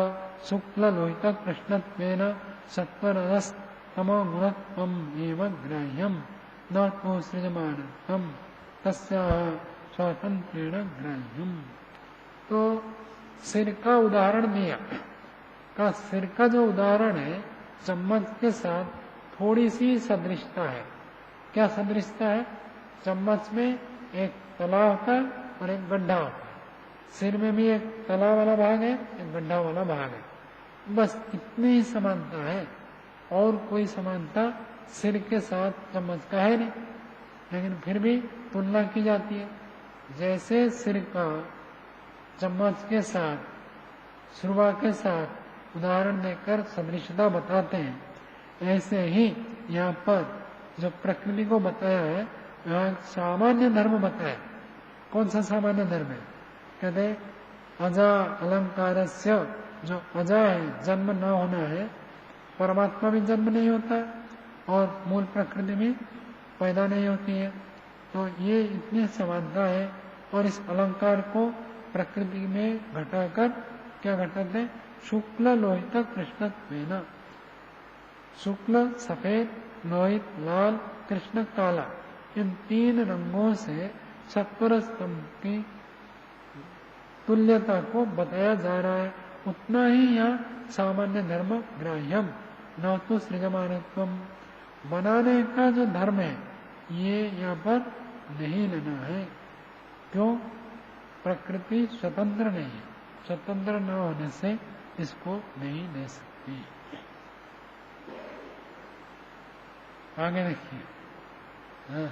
शुक्ल लोहित कृष्णत्वेन सत्वरजस्तमो गुणत्वम् एव ग्राह्यम् न तो सृजमानत्वम् तस्याः स्वातंत्र्येण ग्राह्यम्। तो सिर का उदाहरण दिया, का सिर का जो उदाहरण है चम्मच के साथ थोड़ी सी सदृशता है। क्या सदृशता है? चम्मच में एक तला होता है और एक गड्ढा होता है। सिर में भी एक तला वाला भाग है, एक गड्ढा वाला भाग है। बस इतनी ही समानता है और कोई समानता सिर के साथ चम्मच का है नहीं, लेकिन फिर भी तुलना की जाती है। जैसे सिर का चम्मच के साथ, सुरवा के साथ उदाहरण देकर सदृशता बताते हैं, ऐसे ही यहाँ पर जो प्रकृति को बताया है यहाँ सामान्य धर्म बताया। कौन सा सामान्य धर्म है? कहते अजा अलंकारस्य, जो अजा है, जन्म न होना है। परमात्मा भी जन्म नहीं होता और मूल प्रकृति भी पैदा नहीं होती है। तो ये इतनी समानता है और इस अलंकार को प्रकृति में घटाकर क्या घटाते हैं? शुक्ल लोहित कृष्णत्वेन, शुक्ल सफेद, लोहित लाल, कृष्ण काला, इन तीन रंगों से सत्वर स्तंभ की तुल्यता को बताया जा रहा है। उतना ही यहाँ सामान्य धर्म ग्राह्यम न तो सृजमानत्वम, बनाने का जो धर्म है ये यहाँ पर नहीं लेना है। क्यों? प्रकृति स्वतंत्र नहीं है, स्वतंत्र न होने से इसको नहीं ले सकती। आगे देखिए, हाँ,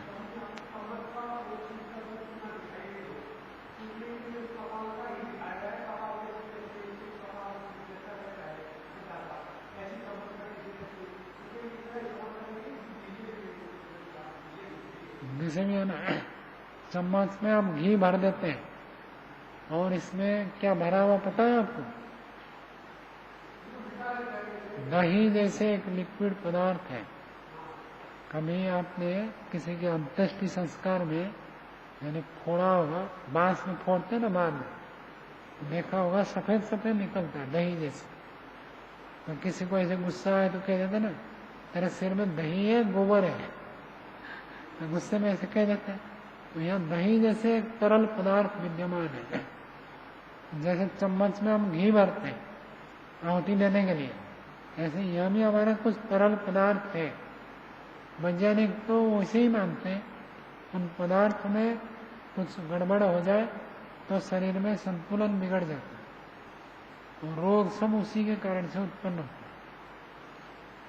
जैसे भी है ना, चम्मच में आप घी भर देते हैं और इसमें क्या भरा हुआ पता है आपको? दही जैसे एक लिक्विड पदार्थ है। कभी आपने किसी के अंत्येष्टि संस्कार में यानी फोड़ा होगा, बांस में फोड़ते ना बाद में, देखा होगा सफेद सफेद निकलता है दही जैसे। तो किसी को ऐसे गुस्सा आए तो कह देते ना, तेरे सिर में दही है गोबर है, तो गुस्से में ऐसे कह देते हैं। तो यहाँ दही जैसे एक तरल पदार्थ विद्यमान है। जैसे चम्मच में हम घी भरते हैं आहुति देने के लिए, ऐसे यह भी हमारा कुछ तरल पदार्थ है। वैज्ञानिक तो वैसे ही मानते हैं, उन पदार्थ में कुछ गड़बड़ हो जाए तो शरीर में संतुलन बिगड़ जाता है और रोग सब उसी के कारण से उत्पन्न होता है।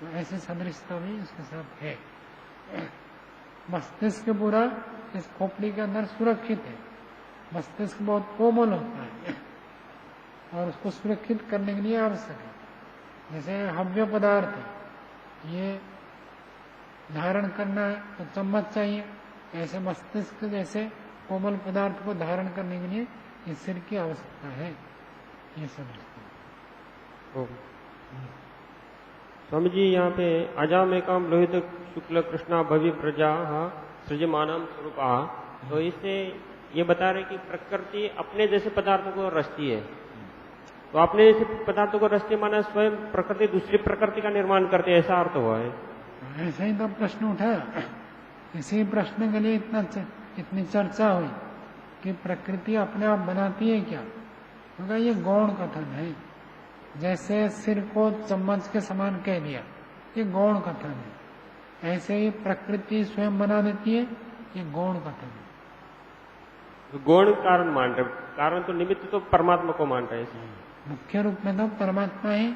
तो ऐसी सदृशता भी उसके साथ है। मस्तिष्क पूरा इस खोपड़ी के अंदर सुरक्षित है। मस्तिष्क बहुत कोमल होता है और उसको सुरक्षित करने के लिए आवश्यक है। जैसे हव्य पदार्थ है, ये धारण करना है तो चम्मच चाहिए, ऐसे मस्तिष्क जैसे कोमल पदार्थ को धारण करने के लिए इस सिर की आवश्यकता है। ये समझते हैं। स्वामी जी यहाँ पे अजामेकम लोहित शुक्ल कृष्णा भवि प्रजा सृजमानम स्वरूपा, तो इससे ये बता रहे कि प्रकृति अपने जैसे पदार्थों को रचती है। तो अपने जैसे पदार्थों को रचती माना स्वयं प्रकृति दूसरी प्रकृति का निर्माण करते, ऐसा अर्थ हुआ है। ऐसा ही तो प्रश्न उठा। इसी प्रश्न के लिए इतनी चर्चा हुई कि प्रकृति अपने आप बनाती है क्या? क्योंकि ये गौण कथन है। जैसे सिर को चम्मच के समान कह दिया, ये गौण कथन है। ऐसे ही प्रकृति स्वयं बना देती है, ये गौण कथन है। तो गौण कारण मान रहे, कारण तो निमित्त तो परमात्मा को मान रहे हैं। मुख्य रूप में तो परमात्मा ही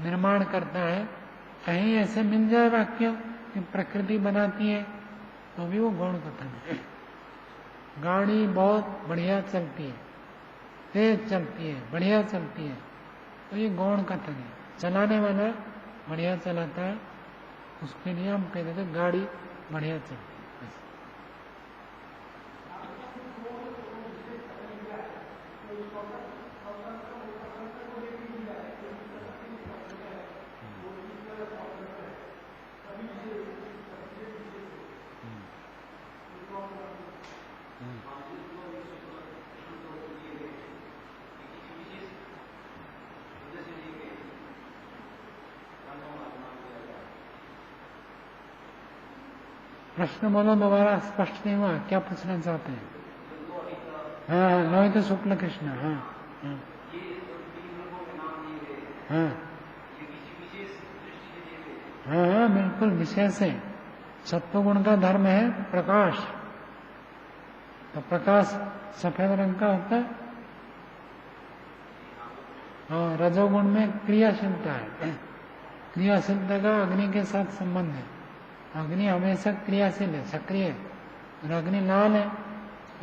निर्माण करता है। कहीं ऐसे मिल जाए वाक्य कि प्रकृति बनाती है, तो भी वो गौण कथन है। गाड़ी बहुत बढ़िया चलती है, तेज चलती है, बढ़िया चलती है, तो ये गौण कथन है। चलाने वाला बढ़िया चलाता है, उसके लिए हम कह देते गाड़ी बढ़िया चलती है। प्रश्न बोलो दोबारा, स्पष्ट नहीं हुआ, क्या पूछना चाहते हैं? हाँ, लोहित शुक्ल कृष्ण। हाँ हाँ हाँ हाँ हाँ, बिल्कुल विशेष है। सत्वगुण का धर्म है प्रकाश, तो प्रकाश सफेद रंग का होता है। हाँ, रजोगुण में क्रियाशीलता है, क्रियाशीलता का अग्नि के साथ संबंध है। अग्नि हमेशा क्रियाशील है, सक्रिय है, और अग्नि लाल है,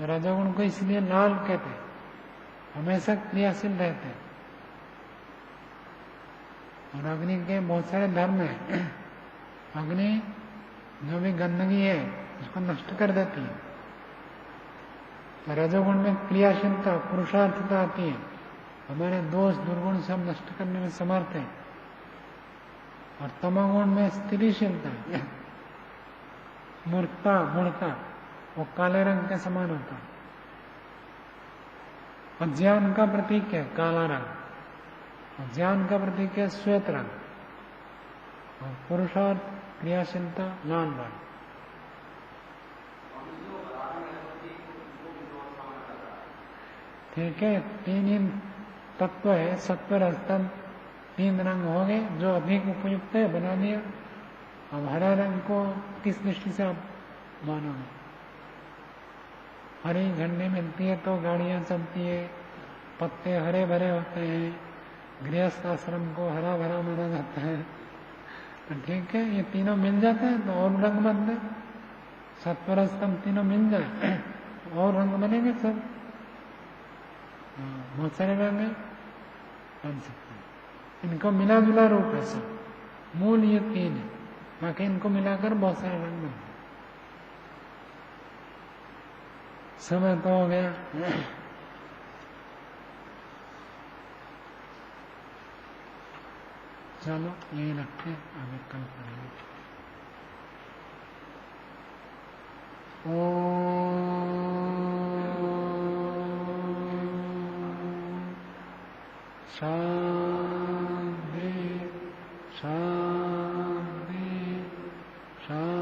रजोगुण को इसलिए लाल कहते हैं, हमेशा क्रियाशील रहते हैं। और अग्नि के बहुत सारे धर्म हैं। अग्नि जो भी गंदगी है उसको नष्ट कर देती है। रजोगुण में क्रियाशीलता, पुरुषार्थता आती है, हमारे दोष दुर्गुण से हम नष्ट करने में समर्थ हैं। और तमोगुण में स्थितिशीलता, मूर्खता, मूर्खता, वो काले रंग के समान होता है। अज्ञान का प्रतीक है काला रंग, ज्ञान का प्रतीक है श्वेत रंग, और पुरुषार्थ क्रियाशीलता लाल रंग। ठीक है, तीन ही तत्व है, सत्व रजतम, तीन रंग हो गए जो अधिक उपयुक्त है, बना दिया। अब हरा रंग को किस दृष्टि से आप मानोगे? हरी झंडी मिलती है तो गाड़ियां चलती है, पत्ते हरे भरे होते हैं, गृहस्थ आश्रम को हरा भरा माना जाता है, तो ठीक है, ये तीनों मिल जाते हैं तो और रंग बनते हैं। सत्वरस्तम तीनों मिल जाए और रंग बनेंगे सब। बहुत सारे रंग हैं, बन सकते हैं। इनको मिला जुला रूप है सब, मूल ये तीन है, बाकी इनको मिलाकर बहुत सारे रंग बनते हैं। समय तो हो गया। चलो यही रखते हैं, आगे कल करेंगे। शांति शांति शांति।